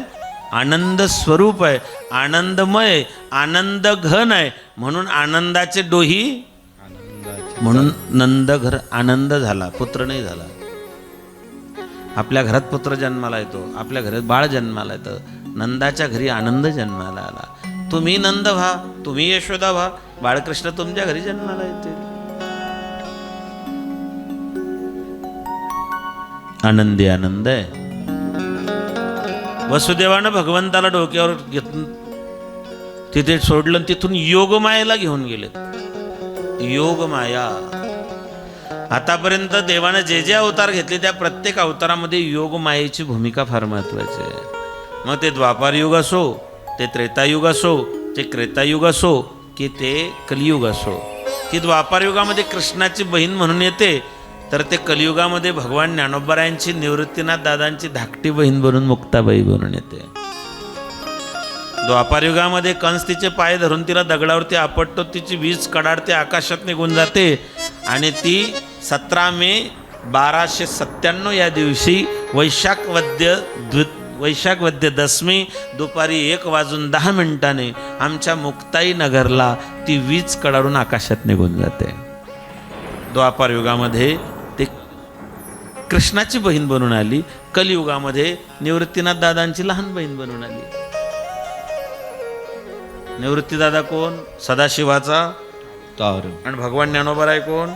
आनंद स्वरूप आहे, आनंदमय, आनंद घन आहे. म्हणून आनंदाचे डोही, म्हणून नंदघर आनंद झाला, पुत्र नाही झाला. आपल्या घरात पुत्र जन्माला येतो, आपल्या घरात बाळ जन्माला येतं. नंदाच्या घरी आनंद जन्माला आला. तुम्ही नंद व्हा, तुम्ही यशोदा व्हा, बाळकृष्ण तुमच्या घरी जन्माला येते. आनंदी आनंद आहे. वसुदेवानं भगवंताला डोक्यावर घेतून तिथे सोडलं, तिथून योगमायेला घेऊन गेले. योगमाया. आतापर्यंत देवानं जे जे अवतार घेतले त्या प्रत्येक अवतारामध्ये योगमायेची भूमिका फार महत्वाची आहे. मग ते द्वापारयुग असो, ते त्रेतायुग असो, ते त्रेतायुग असो, की ते कलियुग असो. ती द्वापारयुगामध्ये कृष्णाची बहीण म्हणून येते, तर ते कलियुगामध्ये भगवान ज्ञानोबारायांची, निवृत्तीनाथ दादांची धाकटी बहीण बनून मुक्ताबाई बनून येते. द्वापारयुगामध्ये कंस तिचे पाय धरून तिला दगडावरती आपटतो, तिची वीज कडाडते, आकाशात निघून जाते. आणि ती 17 मे 1297 या दिवशी वैशाख वद्य वैशाख वद्य दशमी दुपारी 1:10 आमच्या मुक्ताई नगरला ती वीज कडाडून आकाशात निघून जाते. द्वापार युगामध्ये ते कृष्णाची बहीण बनून आली, कलियुगामध्ये निवृत्तीनाथ दादांची लहान बहीण बनून आली. निवृत्ती दादा कोण? सदाशिवाचा तार आणि भगवान ज्ञानोबराय कोण?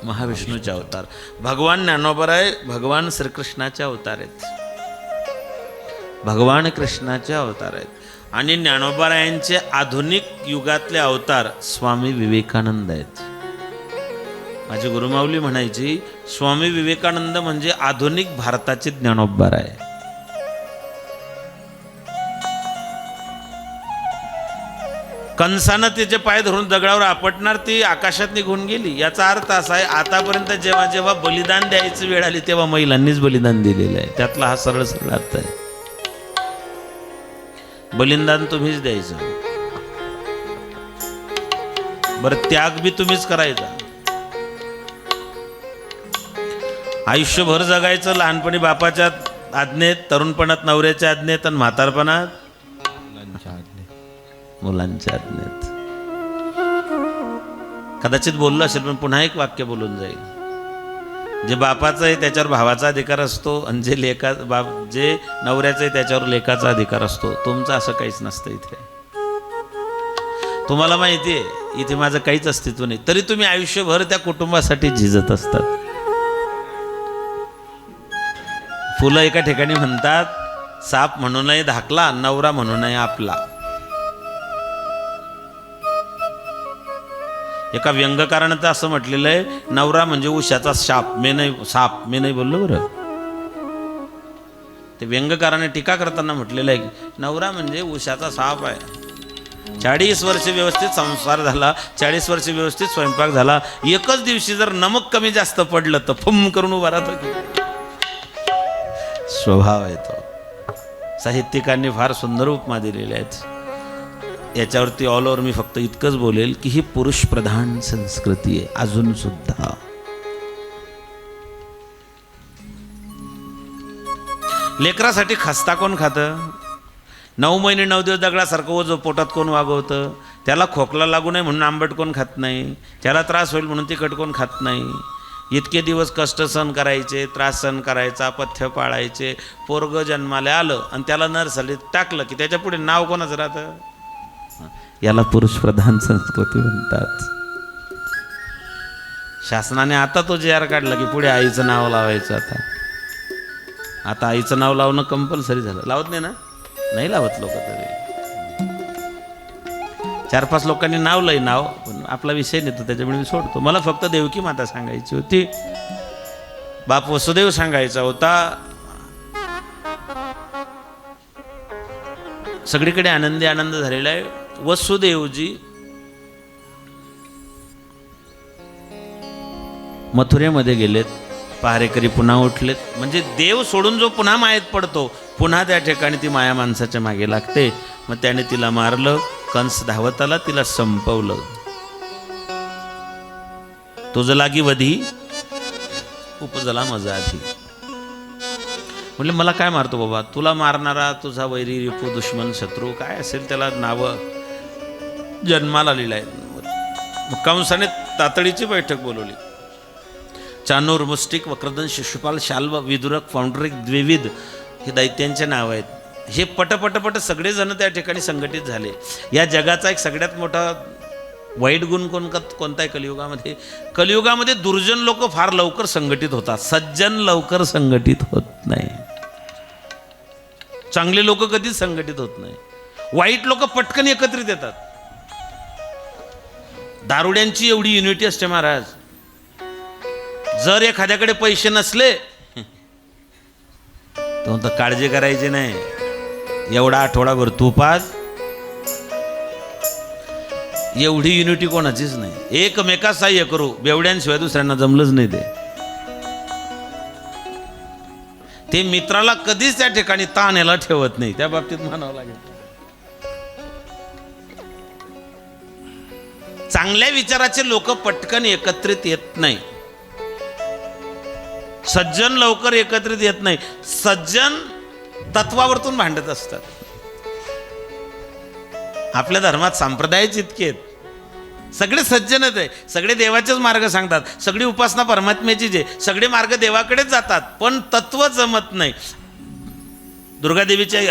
महाविष्णूचे अवतार. भगवान ज्ञानोबराय भगवान श्रीकृष्णाचे अवतार आहेत, भगवान कृष्णाचे अवतार आहेत. आणि ज्ञानोबरायांचे आधुनिक युगातले अवतार स्वामी विवेकानंद आहेत. माझी गुरुमाऊली म्हणायची, स्वामी विवेकानंद म्हणजे आधुनिक भारताचे ज्ञानोबराय. कंसानं तिचे पाय धरून दगडावर आपटणार, ती आकाशात निघून गेली. याचा अर्थ असा आहे, आतापर्यंत जेव्हा जेव्हा बलिदान द्यायची वेळ आली तेव्हा महिलांनीच बलिदान दिलेलं आहे. त्यातला हा सरळ सरळ अर्थ आहे. बलिदान तुम्हीच द्यायचं, बरं त्याग बी तुम्हीच करायचा. आयुष्यभर जगायचं, लहानपणी बापाच्या आज्ञेत, तरुणपणात नवऱ्याच्या आज्ञेत आणि म्हातारपणात मुलांच्या आज्ञेत. कदाचित बोललो असेल पण पुन्हा एक वाक्य बोलून जाईल. जे बापाचं आहे त्याच्यावर भावाचा अधिकार असतो आणि जे नवऱ्याचं आहे त्याच्यावर लेकाचा अधिकार असतो. तुमचं असं काहीच नसतं इथे. तुम्हाला माहिती आहे इथे माझं काहीच अस्तित्व नाही, तरी तुम्ही आयुष्यभर त्या कुटुंबासाठी झिजत असतात. फुलं एका ठिकाणी म्हणतात, साप म्हणूनही धाकला, नवरा म्हणूनही आपला. एका व्यंगकारानं तर असं म्हटलेलं आहे, नवरा म्हणजे उशाचा साप. मी नाही बोललो बरं. ते व्यंगकाराने टीका करताना म्हटलेलं आहे की नवरा म्हणजे उशाचा साप आहे. 40 वर्ष व्यवस्थित संसार झाला, 40 वर्ष व्यवस्थित स्वयंपाक झाला, एकच दिवशी जर नमक कमी जास्त पडलं तर फुम करून उभा राहतो की. स्वभाव आहे तो. साहित्यिकांनी फार सुंदर उपमा दिलेल्या आहेत. याच्यावरती ऑल ओव्हर मी फक्त इतकंच बोलेल की ही पुरुष प्रधान संस्कृती आहे अजून सुद्धा. लेकरासाठी खस्ता कोण खातं? 9 महिने 9 दिवस दगडासारखं ओझं पोटात कोण वागवतं? त्याला खोकला लागू नये म्हणून आंबट कोण खात नाही? त्याला त्रास होईल म्हणून तिखट कोण खात नाही? इतके दिवस कष्ट सहन करायचे, त्रास सहन करायचा, पथ्य पाळायचे. पोरग जन्माला आलं आणि त्याला नर्सरीत टाकलं की त्याच्या पुढे नाव कोणाचं राहतं? याला पुरुष प्रधान संस्कृती म्हणतात. शासनाने आता तो JR काढला की पुढे आईचं नाव लावायचं. आता आईचं नाव लावणं कंपल्सरी झालं. लावत नाही ना? नाही लावत लोक. तरी 4-5 लोकांनी नाव पण आपला विषय नेतो त्याच्यामुळे मी सोडतो. मला फक्त देवकी माता सांगायची होती, बाप वसुदेव सांगायचा होता. सगळीकडे आनंदी आनंद झालेला आहे. वसुदेवजी मथुरेमध्ये गेलेत, पहारेकरी पुन्हा उठलेत. म्हणजे देव सोडून जो पुन्हा मायेत पडतो, पुन्हा त्या ठिकाणी ती माया माणसाच्या मागे लागते. मग त्याने तिला मारलं, कंस धावत आला, तिला संपवलं. तुझ लागी वधी उपजला मजा आधी. म्हणले मला काय मारतो बाबा? तुला मारणारा तुझा वैरी, रिपू, दुश्मन, शत्रू काय असेल त्याला नावं जन्माला लिहिलं आहे. मग कंसाने तातडीची बैठक बोलवली. चानूर, मुष्टिक, वक्रदन, शिशुपाल, शाल्व, विदुरक, फाउंड्रिक, द्विविध हे दैत्यांचे नाव आहेत. हे पटपटपट सगळेजण त्या ठिकाणी संघटित झाले. या जगाचा एक सगळ्यात मोठा वाईट गुण कोणता आहे कलियुगामध्ये? कलियुगामध्ये दुर्जन लोक फार लवकर संघटित होतात, सज्जन लवकर संघटित होत नाही. चांगले लोक कधीच संघटित होत नाही. वाईट लोक पटकन एकत्रित येतात. दारुड्यांची एवढी युनिटी असते महाराज. जर एखाद्याकडे पैसे नसले तर काळजी करायची नाही. एवढा आठवडाभर तू पाच, एवढी युनिटी कोणाचीच नाही. एकमेका सहाय्य करू, बेवड्यांशिवाय दुसऱ्यांना जमलंच नाही. ते मित्राला कधीच त्या ठिकाणी ताण याला ठेवत नाही. त्या बाबतीत म्हणावं लागेल. चांगल्या विचाराचे लोक पटकन एकत्रित येत नाही. सज्जन लवकर एकत्रित येत नाही. सज्जन तत्वावरतून भांडत असतात. आपल्या धर्मात संप्रदायच इतके आहेत. सगळे सज्जनच आहे, सगळे देवाचेच मार्ग सांगतात, सगळी उपासना परमात्म्याचीच आहे, सगळे मार्ग देवाकडेच जातात, पण तत्व जमत नाही. दुर्गादेवीच्या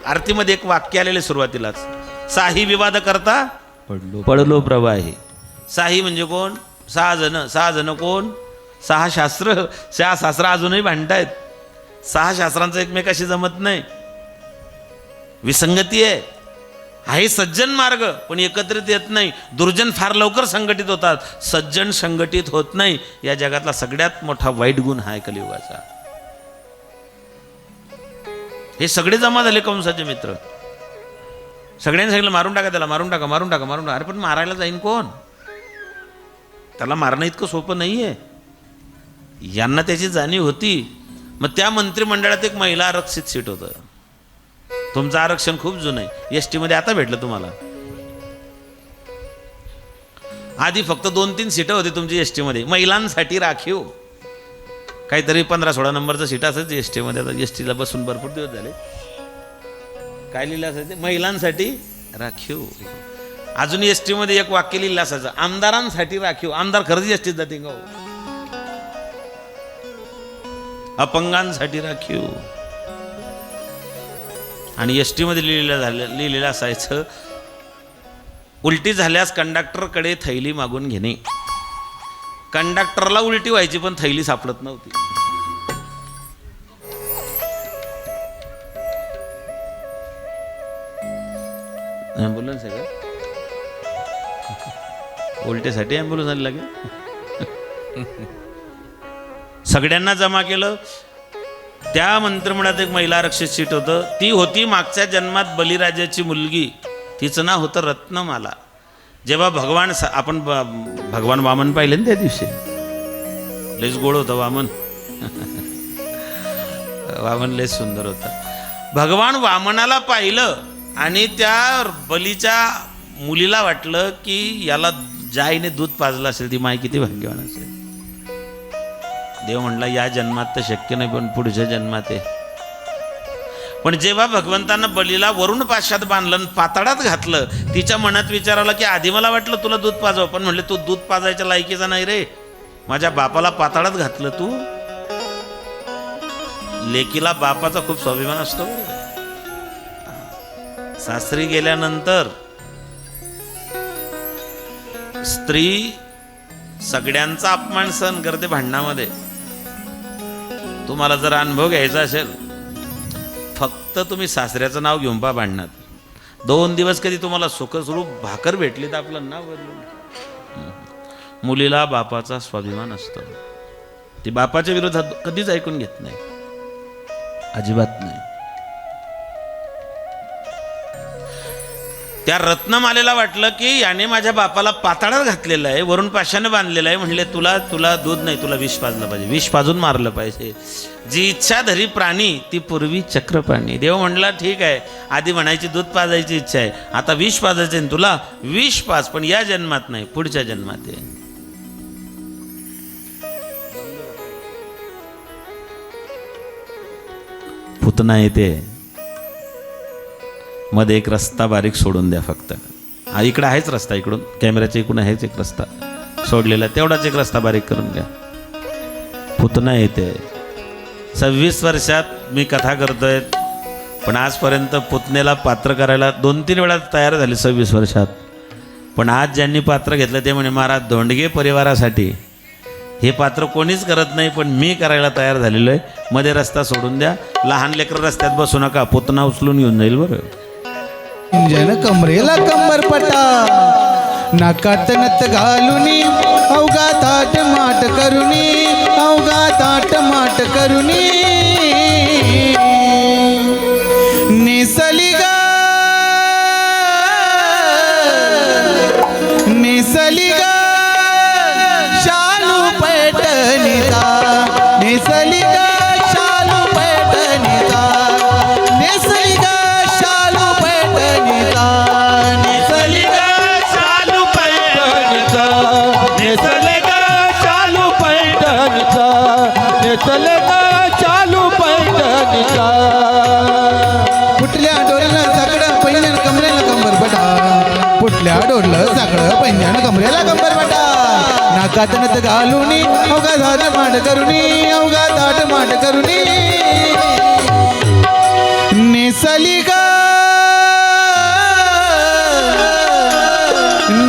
आरतीमध्ये एक वाक्य आलेले सुरुवातीलाच, साही विवाद करता पडलो प्रवाही. साही म्हणजे कोण? 6 जण. 6 जण कोण? 6 शास्त्र. 6 शास्त्र अजूनही भांडतायत. 6 शास्त्रांचं एकमेकाशी जमत नाही, विसंगती आहे सज्जन मार्ग, पण एकत्रित येत नाही. दुर्जन फार लवकर संघटित होतात, सज्जन संघटित होत नाही. या जगातला सगळ्यात मोठा वाईट गुण हा कलियुगाचा. हे सगळे जमा झाले कंसाचे मित्र. सगळ्यांनी सांगितलं मारून टाका त्याला, मारून टाका, मारून टाका, मारून टाका. अरे पण मारायला जाईन कोण? त्याला मारणं इतकं सोपं नाहीये. यांना त्याची जाणीव होती. मग त्या मंत्रिमंडळात एक महिला आरक्षित सीट होतं. तुमचं आरक्षण खूप जुनं आहे, एस टीमध्ये आता भेटलं तुम्हाला. आधी फक्त 2-3 सीटं होती तुमची एस टीमध्ये महिलांसाठी राखीव. काहीतरी 15-16 नंबरचं सीट असायचं एस टीमध्ये. आता एस टीला बसून भरपूर दिवस झाले. काय लिहिलं असायचं? महिलांसाठी राखीव. अजून एस टीमध्ये एक वाक्य लिहिलं असायचं, आमदारांसाठी राखीव. आमदार खरंच एस टीत जाते का? अपंगांसाठी राखीव. आणि एस टीमध्ये लिहिलेलं असायचं, उलटी झाल्यास कंडक्टरकडे थैली मागून घेणे. कंडक्टरला उलटी व्हायची पण थैली सापडत नव्हती. ॲम्ब्युलन्स आहे का? उलटीसाठी ॲम्ब्युलन्स आली लागेल. सगळ्यांना जमा केलं. त्या मंत्रिमंडळात एक महिला आरक्षित सीट होतं. ती होती मागच्या जन्मात बलिराजाची मुलगी. तिचं नाव होतं रत्नमाला. जेव्हा आपण भगवान वामन पाहिले ना त्या दिवशी, लयच गोड होतं वामन. वामन लयच सुंदर होता. भगवान वामनाला पाहिलं आणि त्या बलीच्या मुलीला वाटलं की याला ज्या आईने दूध पाजलं असेल ती माय किती भाग्यवान असेल. देव म्हणला या जन्मात तर शक्य नाही, पण पुढच्या जन्मात आहे. पण जेव्हा भगवंतांना बलीला वरुण पाशात बांधलं, पाताळात घातलं, तिच्या मनात विचार आला की आधी मला वाटलं तुला दूध पाजव, पण म्हणले तू दूध पाजायच्या लायकीचा नाही रे. माझ्या बापाला पाताळात घातलं तू. लेकीला बापाचा खूप स्वाभिमान असतो. सासरी गेल्यानंतर स्त्री सगळ्यांचा अपमान सहन करते भांडणामध्ये. तुम्हाला जर अनुभव घ्यायचा असेल, फक्त तुम्ही सासऱ्याचं नाव घेऊन पहा भांडणात. 2 दिवस कधी तुम्हाला सुखस्वरूप भाकर भेटली तर आपलं नाव बदलून. मुलीला बापाचा स्वाभिमान असतो. ती बापाच्या विरोधात कधीच ऐकून घेत नाही, अजिबात नाही. त्या रत्नमालेला वाटलं की याने माझ्या बापाला पाताळात घातलेलं आहे, वरून पाशाने बांधलेलं आहे. म्हणले तुला दूध नाही, तुला विष पाजलं पाहिजे, विष पाजून मारलं पाहिजे. जी इच्छा धरी प्राणी ती पूर्वी चक्रपाणी. देव म्हणला ठीक आहे, आधी म्हणायची दूध पाजायची इच्छा आहे, आता विष पाजायचं आहे तुला, विष पाज, पण या जन्मात नाही, पुढच्या जन्मात आहे. पुतना येते. मध्ये एक रस्ता बारीक सोडून द्या फक्त. इकडं आहेच रस्ता, इकडून कॅमेऱ्याच्या इकडून आहेच एक रस्ता सोडलेला, तेवढाच एक रस्ता बारीक करून द्या. पुतना येते. 26 वर्षात मी कथा करतोय, पण आजपर्यंत पुतण्याला पात्र करायला 2-3 वेळा तयार झाले 26 वर्षात. पण आज ज्यांनी पात्र घेतलं ते म्हणे महाराज धोंडगे परिवारासाठी हे पात्र कोणीच करत नाही, पण मी करायला तयार झालेलो आहे. मध्ये रस्ता सोडून द्या. लहान लेकर रस्त्यात बसू नका, पुतना उचलून घेऊन जाईल बरं. जन कमरेला कंबरपटा, नाकात नथ घालुनी, अवघा ताट माट करुनी, अवघा ताट माट करुनी. नेसली गा नेसली गा शालू पैठणीचा, नेसली गा शालू पैठणीचा, नेसली गा शालू पैठणीचा, नेसली गा शालू पैठणीचा, नेसली गा शालू पैठणीचा, नाकात नथ घालुनी अवघा दाट माट करुनी अवघा दाट माट करुनी नेसली ग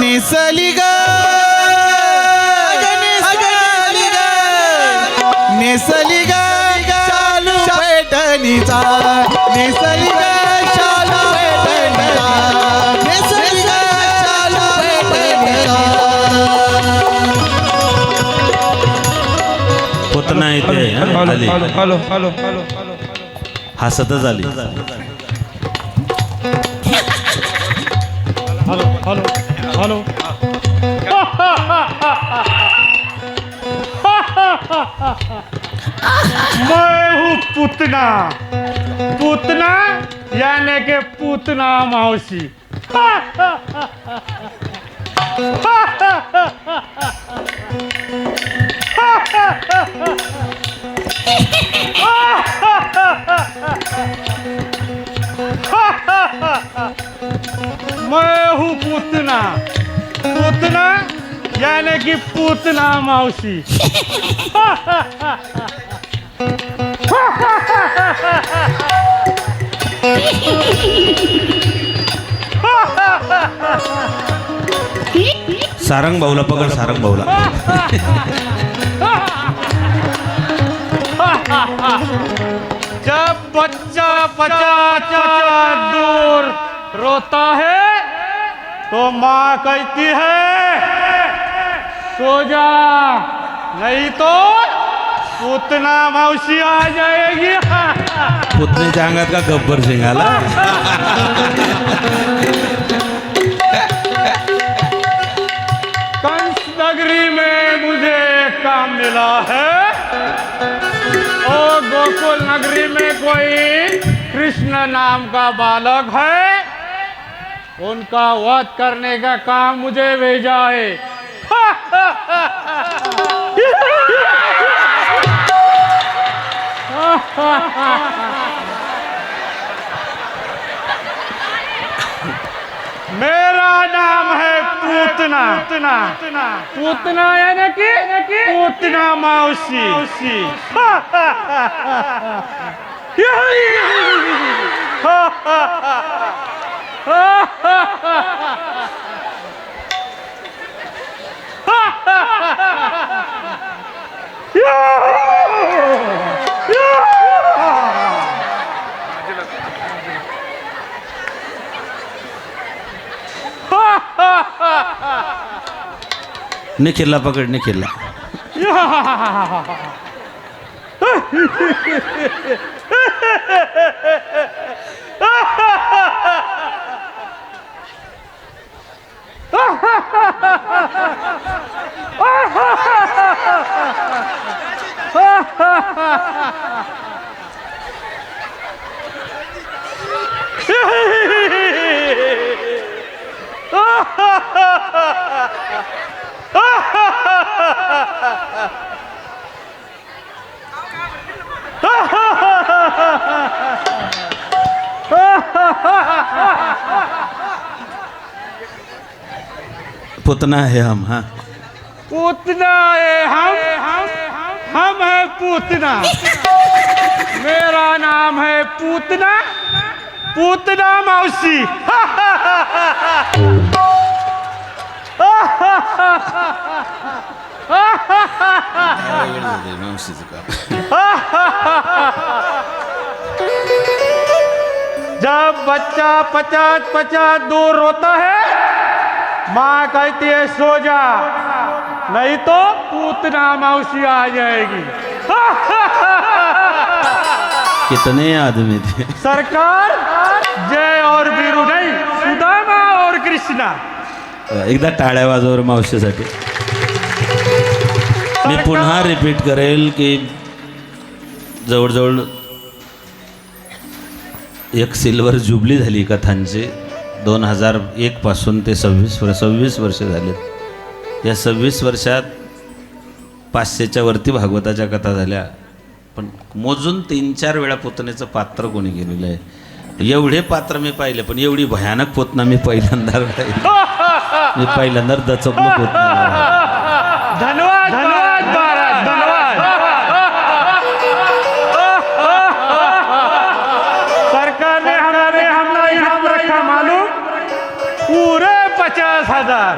नेसली ग नेसली ग चालू पैठणीचा नेसली ग चालू पैठणीचा नेसली ग चालू पैठणीचा पुतना येते आली हॅलो हॅलो हॅलो हसतच आली हेलो मैं हूँ पुतना पुतना यानी के पुतना मौसी मैं हूँ पुतना पुतना यानी कि पुतना मौसी सारंग भाऊला पकड सारंग भाऊला जब बच्चा 50 दूर रोता है तो माँ कहती है सो जा नहीं तो पुतना मौसी आ जाएगी पुतणीच्या अंगात का गब्बर सिंग आला कंस नगरी में मुझे काम मिला है और गोकुल नगरी में कोई कृष्ण नाम का बालक है उनका वध करने का काम मुझे भेजा है मेरा नाम है पूतना पूतना पूतना यानी कि पूतना मौसी निखिलला पकड निखिलला पुतना है हम हाँ पूतना है हम है पूतना मेरा नाम है पूतना पूतना मौसी जब बच्चा 50 दूर रोता है माँ कहती है सो जा नहीं तो पूतना मौसी आ जाएगी कितने आदमी थे सरकार जय और वीरू नहीं सुदामा और कृष्णा एकदा टाळ्या वाजवर मावशीसाठी मी पुन्हा रिपीट करेल की जवळजवळ एक सिल्वर जुबली झाली कथांची 2001 पासून ते 26 वर्ष झालेत या 26 वर्षात 500च्या वरती भागवताच्या कथा झाल्या पण मोजून 3-4 वेळा पुतणेचं पात्र कोणी केलेलं आहे एवढे पात्र मी पाहिले पण एवढी भयानक पुतना मी पहिल्यांदा दचकलो पुतना धन्यवाद धन्यवाद महाराज धन्यवाद। सरकार ने हमारे हमला इनाम रखा मालूम पूरे 50,000।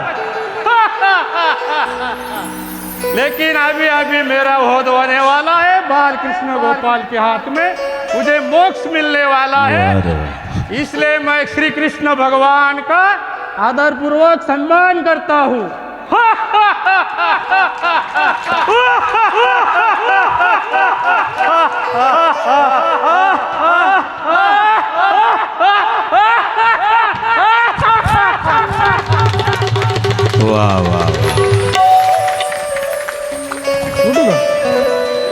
लेकिन अभी अभी मेरा होद होने वाला है, बाल कृष्ण गोपाल के हाथ में मुझे मोक्ष मिलने वाला है। इसलिए मैं श्री कृष्ण भगवान का आदर पूर्वक सम्मान करता हूँ। वा वा,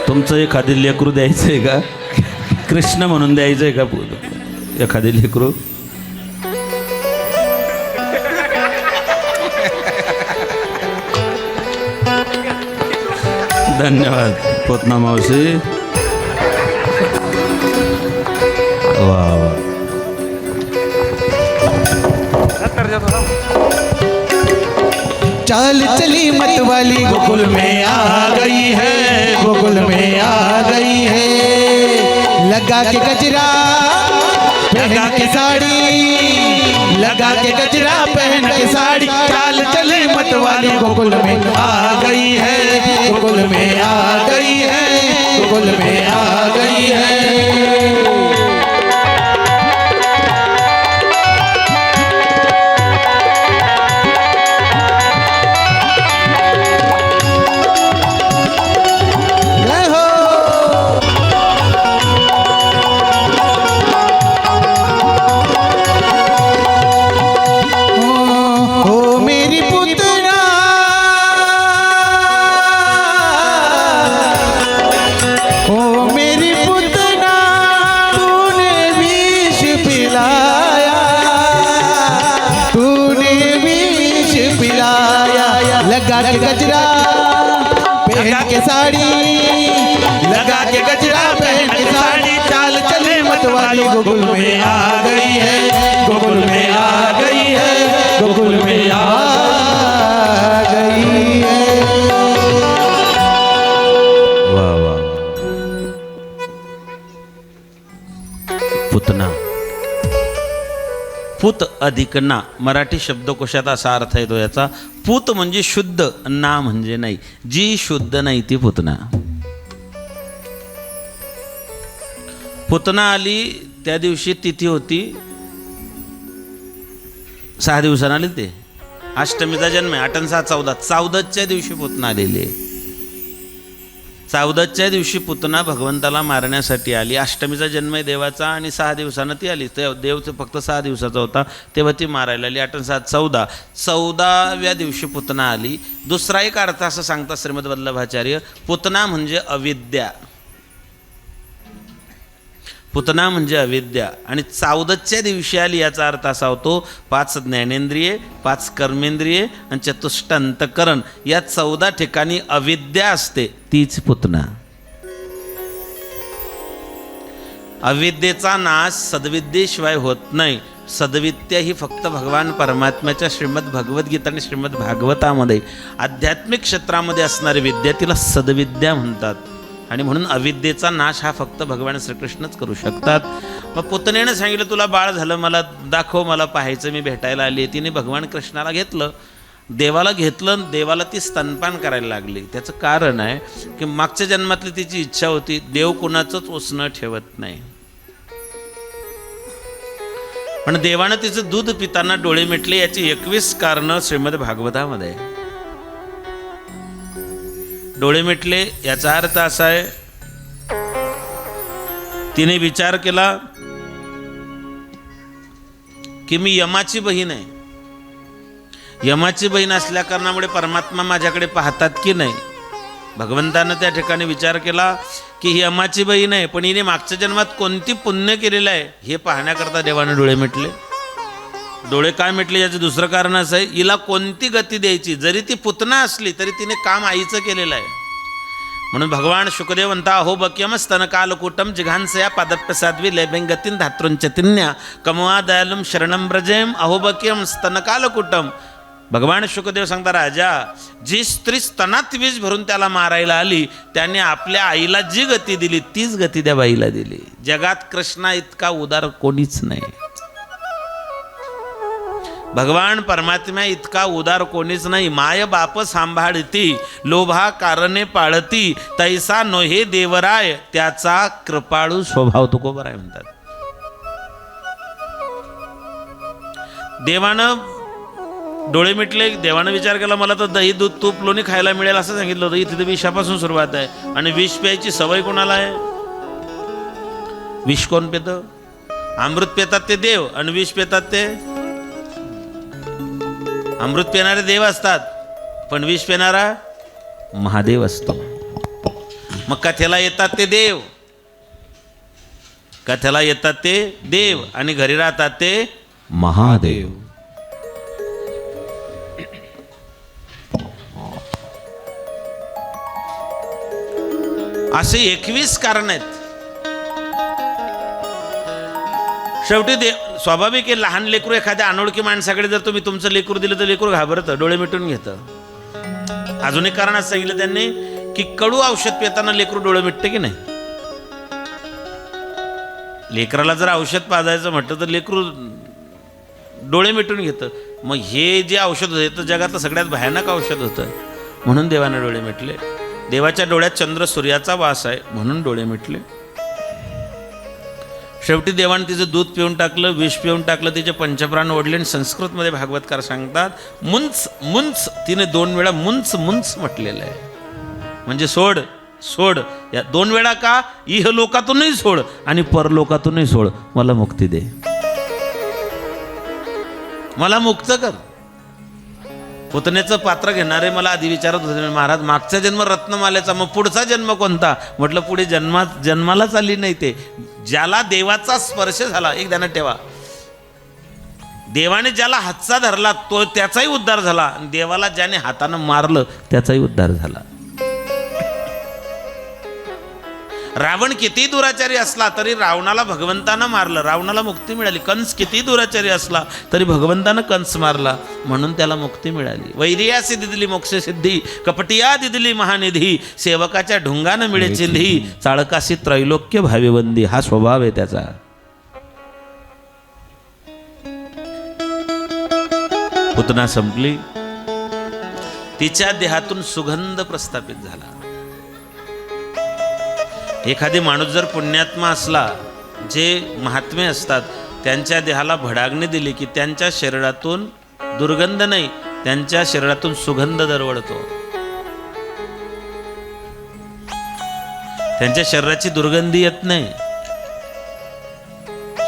तुमचं एखादी लेकरू द्यायचंय का? कृष्ण म्हणून द्यायचंय का एखादी लेकरू? धन्यवाद पोतना मावशी। वा वा, चाल चली मतवाली गोकुल में आ गई है, गोकुल में आ गई है। लगा के गजरा पहन के साड़ी, लगा के गजरा पहन के साड़ी, चाल चली मतवाली गोकुल में आ गई है, गोकुल में आ गई है, गोकुल में आ गई है। लगा के गजरा पहन के साड़ी, लगा के गजरा पहन के साड़ी, चाल चले मतवाली गोकुल में आ गई है, गोकुल में आ गई है, गोकुल में आ गई है। वाह वाह, पुतना पुत अधिक ना, मराठी शब्दकोशात असा अर्थ येतो याचा। पुत म्हणजे शुद्ध, ना म्हणजे नाही, जी शुद्ध नाही ती पुतना। पुतना आली त्या दिवशी तिथी होती 6 दिवसांनी आली, ते अष्टमीचा जन्म आहे, 8 आणि 6 14, 14च्या दिवशी पुतना आलेली आहे। 14च्या दिवशी पुतना भगवंताला मारण्यासाठी आली। अष्टमीचा जन्म आहे देवाचा आणि 6 दिवसानं ती आली। देव फक्त 6 दिवसाचा होता तेव्हा ती मारायला आली। 8 आणि 7 14, 14व्या दिवशी पुतना आली। दुसरा एक अर्थ असं सांगतात श्रीमद वल्लभाचार्य, पुतना म्हणजे अविद्या, पुतना म्हणजे अविद्या। आणि 14च्या दिवशी आली याचा अर्थ असा होतो 5 ज्ञानेंद्रिये, 5 कर्मेंद्रिये आणि चतुष्ट अंतकरण, या 14 ठिकाणी अविद्या असते, तीच पुतना। अविद्येचा नाश सद्विद्येशिवाय होत नाही। सद्विद्या ही फक्त भगवान परमात्म्याच्या श्रीमद भगवद्गीता आणि श्रीमद भागवतामध्ये आध्यात्मिक क्षेत्रामध्ये असणारी विद्या तिला सद्विद्या म्हणतात। आणि म्हणून अविद्येचा नाश हा फक्त भगवान श्रीकृष्णच करू शकतात। मग पुतनेनं सांगितलं तुला बाळ झालं, मला दाखव, मला पाहायचं, मी भेटायला आली। तिने भगवान कृष्णाला घेतलं, देवाला घेतलं, देवाला ती स्तनपान करायला लागली। त्याचं कारण आहे की मागच्या जन्मातली तिची इच्छा होती, देव कोणाचंच उसणं ठेवत नाही, पण देवानं तिचं दूध पिताना डोळे मिटले। याची 21 कारणं श्रीमद भागवतामध्ये। डोळे मिटले याचा अर्थ असा आहे, तिने विचार केला की मी यमाची बहीण आहे, यमाची बहीण असल्या कारणामुळे परमात्मा माझ्याकडे पाहतात की नाही। भगवंतानं त्या ठिकाणी विचार केला की ही यमाची बहीण आहे, पण हिने मागच्या जन्मात कोणती पुण्य केलेलं आहे हे पाहण्याकरता देवाने डोळे मिटले। डोळे काय मिटले याचं दुसरं कारण असं आहे, हिला कोणती गती द्यायची, जरी ती पुतना असली तरी तिने काम आईचं केलेलं आहे। म्हणून भगवान शुकदेव म्हणता अहो बक्यम स्तनकालकूटम जिघांसया पादप्रसाद्वी लैभें गतीन धातृंचतिन्या कमवा दयालुम शरणम ब्रजेम। अहो बक्यम स्तनकालकूटम, भगवान शुकदेव सांगता, राजा, जी स्त्री स्तनात विष भरून त्याला मारायला आली त्याने आपल्या आईला जी गती दिली तीच गती त्या बाईला दिली. जगात कृष्णा इतका उदार कोणीच नाही. भगवान परमात्म्या इतका उदार कोणीच नाही. माय बाप सांभाळती, लोभा कारणे पाळती, तैसा नोहे देवराय, त्याचा कृपाळू स्वभाव तुकोबराय म्हणतात. देवानं डोळे मिटले. देवानं विचार केला, मला तर दही दूध तूप लोणी खायला मिळेल असं सांगितलं होतं. इथे विषापासून सुरुवात आहे. आणि विष प्यायची सवय कोणाला आहे? विष कोण पितं? अमृत पितात ते देव आणि विष पितात ते अमृत पिणारे देव असतात, पण विष पिणारा महादेव असतो. मग कथेला येतात ते देव, कथेला येतात ते देव आणि घरी राहतात ते महादेव. असे 21 कारण आहेत. शेवटी स्वाभाविक आहे, लहान लेकरू एखाद्या अनोळखी माणसाकडे जर तुम्ही तुमचं लेकरू दिलं तर लेकरू घाबरतं, डोळे मिटून घेतं. अजून एक कारण असं सांगितलं त्यांनी की कडू औषध पिताना लेकरू डोळे मिटते की नाही. लेकराला जर औषध पाजायचं म्हटलं तर लेकरू डोळे मिटून घेतं. मग हे जे औषध होतं तर जगातलं सगळ्यात भयानक औषध होतं, म्हणून देवाने डोळे मिटले. देवाच्या डोळ्यात चंद्र सूर्याचा वास आहे म्हणून डोळे मिटले. शेवटी देवाने तिचं दूध पिऊन टाकलं, विष पिऊन टाकलं, तिचे पंचप्राण ओढले. आणि संस्कृतमध्ये भागवतकार सांगतात, मुंच मुंच, तिने 2 वेळा मुंच मुंच म्हटलेलं आहे. म्हणजे सोड सोड. या 2 वेळा का? इह लोकातूनही सोड आणि परलोकातूनही सोड, मला मुक्ती दे, मला मुक्त कर. पुतण्याचं पात्र घेणारे मला आधी विचारत होते, महाराज मागचा जन्म रत्नमालेचा, मग पुढचा जन्म कोणता? म्हटलं पुढे जन्मालाच आली नाही. ते ज्याला देवाचा स्पर्श झाला, एक ध्यानात ठेवा, देवाने ज्याला हातचा धरला तो त्याचाही उद्धार झाला, आणि देवाला ज्याने हातानं मारलं त्याचाही उद्धार झाला. रावण किती दुराचारी असला तरी रावणाला भगवंतानं मारलं, रावणाला मुक्ती मिळाली. कंस किती दुराचारी असला तरी भगवंतानं कंस मारला, म्हणून त्याला मुक्ती मिळाली. वैरियासी दिदली मोक्ष सिद्धी, कपटिया दिदली महानिधी, सेवकाच्या ढुंगानं मिळे चिंधी, चाळकासी त्रैलोक्य भावेवंदी. हा स्वभाव आहे त्याचा. पुतना संपली, तिच्या देहातून सुगंध प्रस्थापित झाला. एखादी माणूस जर पुण्यात्मा असला, जे महात्मे असतात त्यांच्या देहाला भडागणी दिली की त्यांच्या शरीरातून दुर्गंध नाही, त्यांच्या शरीरातून सुगंध दरवळतो. त्यांच्या शरीराची दुर्गंधी येत नाही,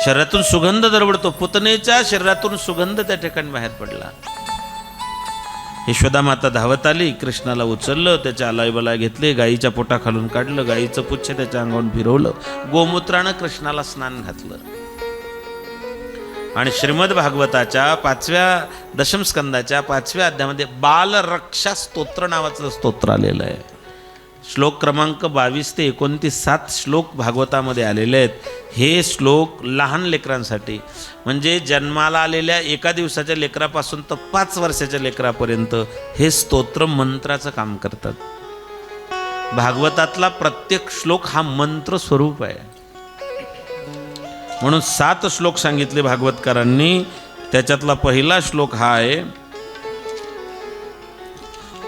शरीरातून सुगंध दरवळतो. पुतनेच्या शरीरातून सुगंध त्या ठिकाणी बाहेर पडला. यशोदा माता धावत आली, कृष्णाला उचललं, त्याच्या आलायबला घेतले, गाईच्या पोटाखालून काढलं, गाईचं पुच्छ त्याच्या अंगावरून फिरवलं, गोमूत्रानं कृष्णाला स्नान घातलं. आणि श्रीमद भागवताच्या 5व्या दशमस्कंदाच्या 5व्या अध्यायामध्ये बालरक्षा स्तोत्र नावाचं स्तोत्र आलेलं आहे. श्लोक क्रमांक 22 ते 29 7 श्लोक भागवतामध्ये आलेले आहेत. हे श्लोक लहान लेकरांसाठी, म्हणजे जन्माला आलेल्या एका दिवसाच्या लेकरापासून तर 5 वर्षाच्या लेकरापर्यंत हे स्तोत्र मंत्राचं काम करतात. भागवतातला प्रत्येक श्लोक हा मंत्र स्वरूप आहे. म्हणून 7 श्लोक सांगितले भागवतकारांनी. त्याच्यातला पहिला श्लोक हा आहे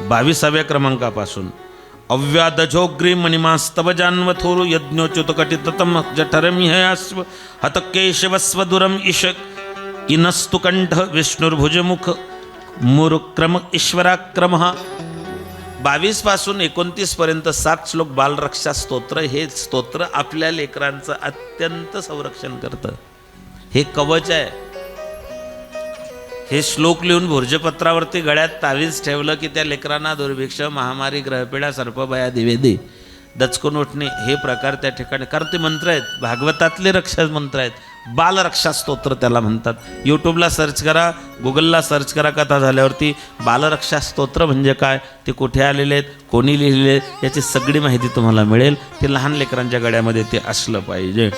22व्या क्रमांकापासून. अव्यादजोग्री मणिमास्तव जान्वथोरु यज्ञोच्युत कटिततम जठरमिहयास्व हतकेशवस्वदुरम ईशक इनस्तु कंठ विष्णुर्भुजमुख मुरुक्रम ईश्वराक्रम. 22 पासून 29 पर्यंत 7 श्लोक बालरक्षा स्तोत्र. हे स्तोत्र आपल्या लेकरांचं अत्यंत संरक्षण करतं. हे कवच आहे. हे श्लोक लिहून भुर्जपत्रावरती गळ्यात तावीज ठेवलं की त्या लेकरांना दुर्भिक्ष, महामारी, ग्रहपिढा, सर्पभया, दिवेदी, दचकून उठणे हे प्रकार त्या ठिकाणी, कारण ते मंत्र आहेत, भागवतातले रक्षा मंत्र आहेत. बालरक्षा स्तोत्र त्याला म्हणतात. यूट्यूबला सर्च करा, गुगलला सर्च करा, कथा झाल्यावरती बालरक्षा स्तोत्र म्हणजे काय, ते कुठे आलेले आहेत, कोणी लिहिलेले आहेत, याची सगळी माहिती तुम्हाला मिळेल. ते लहान लेकरांच्या गळ्यामध्ये ते असलं पाहिजे.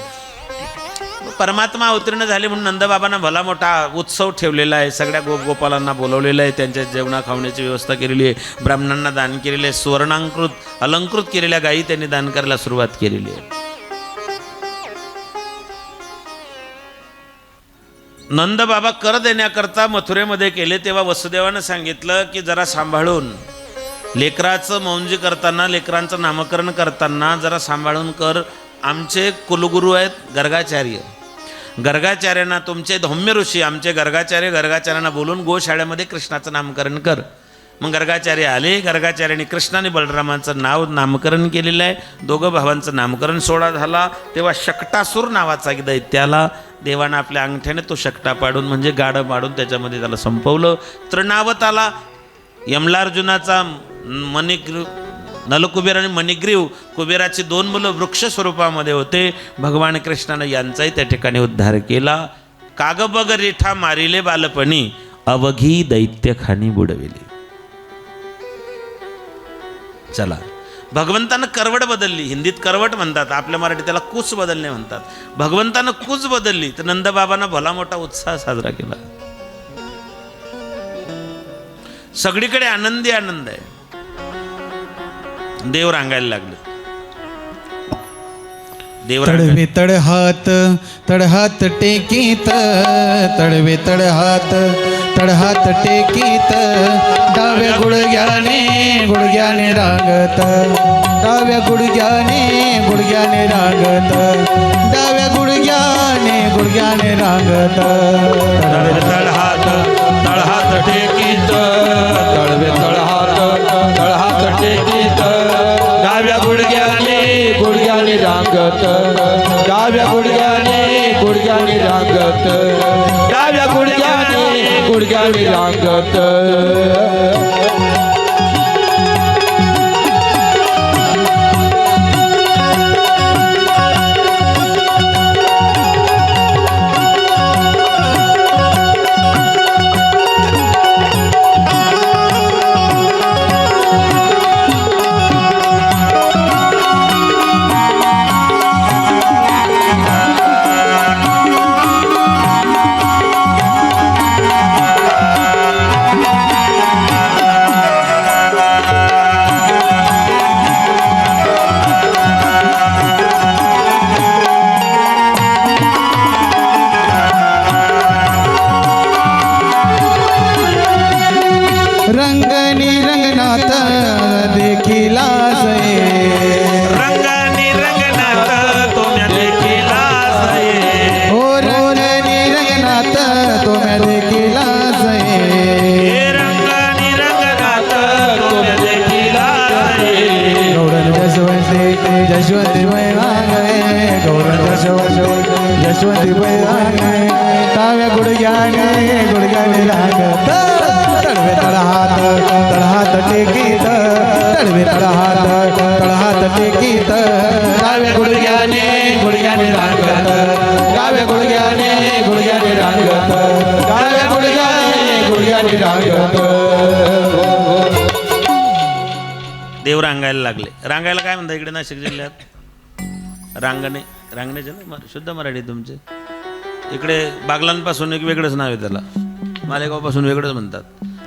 परमात्मा अवतीर्ण झाले म्हणून नंदबाबांना भला मोठा उत्सव ठेवलेला आहे. सगळ्या गोपालांना बोलवलेलं आहे, त्यांच्या जेवणा खावण्याची व्यवस्था केलेली आहे, ब्राह्मणांना दान केलेले आहे, सुवर्णांकृत अलंकृत केलेल्या गायी त्यांनी दान करायला सुरुवात केलेली आहे. नंदबाबा कर देण्याकरता मथुरेमध्ये केले तेव्हा वसुदेवानं सांगितलं की जरा सांभाळून लेकराचं मौंजी करताना, लेकरांचं नामकरण करताना जरा सांभाळून कर. आमचे कुलगुरू आहेत गर्गाचार्य, गर्गाचार्यांना तुमचे धौम्य ऋषी आमचे गर्गाचार्यांना बोलून गोशाळेमध्ये कृष्णाचं नामकरण कर. मग गर्गाचार्य आले. गर्गाचार्यांनी कृष्ण आणि बलरामांचं नामकरण केलेलं आहे. दोघं भावांचं नामकरण सोहळा झाला तेव्हा शकटासूर नावाचा एक दैत्य आला. देवानं आपल्या अंगठ्याने तो शकटा पाडून म्हणजे गाडं पाडून त्याच्यामध्ये त्याला संपवलं. तृणावत आला. यमलार्जुनाचा नलकुबेर आणि मणिग्रीव, कुबेराची 2 मुलं वृक्ष स्वरूपामध्ये होते. भगवान कृष्णानं यांचाही त्या ठिकाणी उद्धार केला. कागबग रेठा मारिले बालपणी, अवघी दैत्य खाणी बुडविले. चला, भगवंतानं करवड बदलली. हिंदीत करवट म्हणतात, आपल्या मराठीत त्याला कूच बदलणे म्हणतात. भगवंतानं कूच बदलली तर नंदबाबांना भला मोठा उत्साह साजरा केला. सगळीकडे आनंदी आनंद आहे. देव रांगायला लागले. देव तडवे तडहात टेकीत, तडवे तडहात टेकीत, डाव्या गुडघ्याने रांगत, डाव्या गुडघ्याने रांगत, डाव्या गुडघ्याने रांगत. तळहात टेकीत, तळवे तळहात टेकीत, डाव्या गुडघ्याने रांगत, डाव्या गुडघ्याने रांगत, डाव्या गुडघ्याने रांगत. रंगनी रंगनाथ देखिला सये, रंगानी रंगनाथ तुम्ही देखिला सये, हो रंगनी रंगनाथ तुम्ही देखिला सये, रंगानी रंगनाथ तुम्ही देखिला सये. गौरन जशवंती वैरांगे, गौरन जशवंती वैरांगे, डाव्या गुडघ्याने रांगत, तडवे तळहात टेकीत, तडवे तळहात टेकीत, डाव्या गुडघ्याने रांगत, डाव्या गुडघ्याने रांगत, डाव्या गुडघ्याने रांगत. देव रांगायला लागले. रांगायला काय म्हणतात इकडे नाशिक जिल्ह्यात? रांगणेचे ना शुद्ध मराठी तुमचे. इकडे बागलांपासून एक वेगळंच नाव आहे त्याला, मालेगावपासून वेगळंच म्हणतात.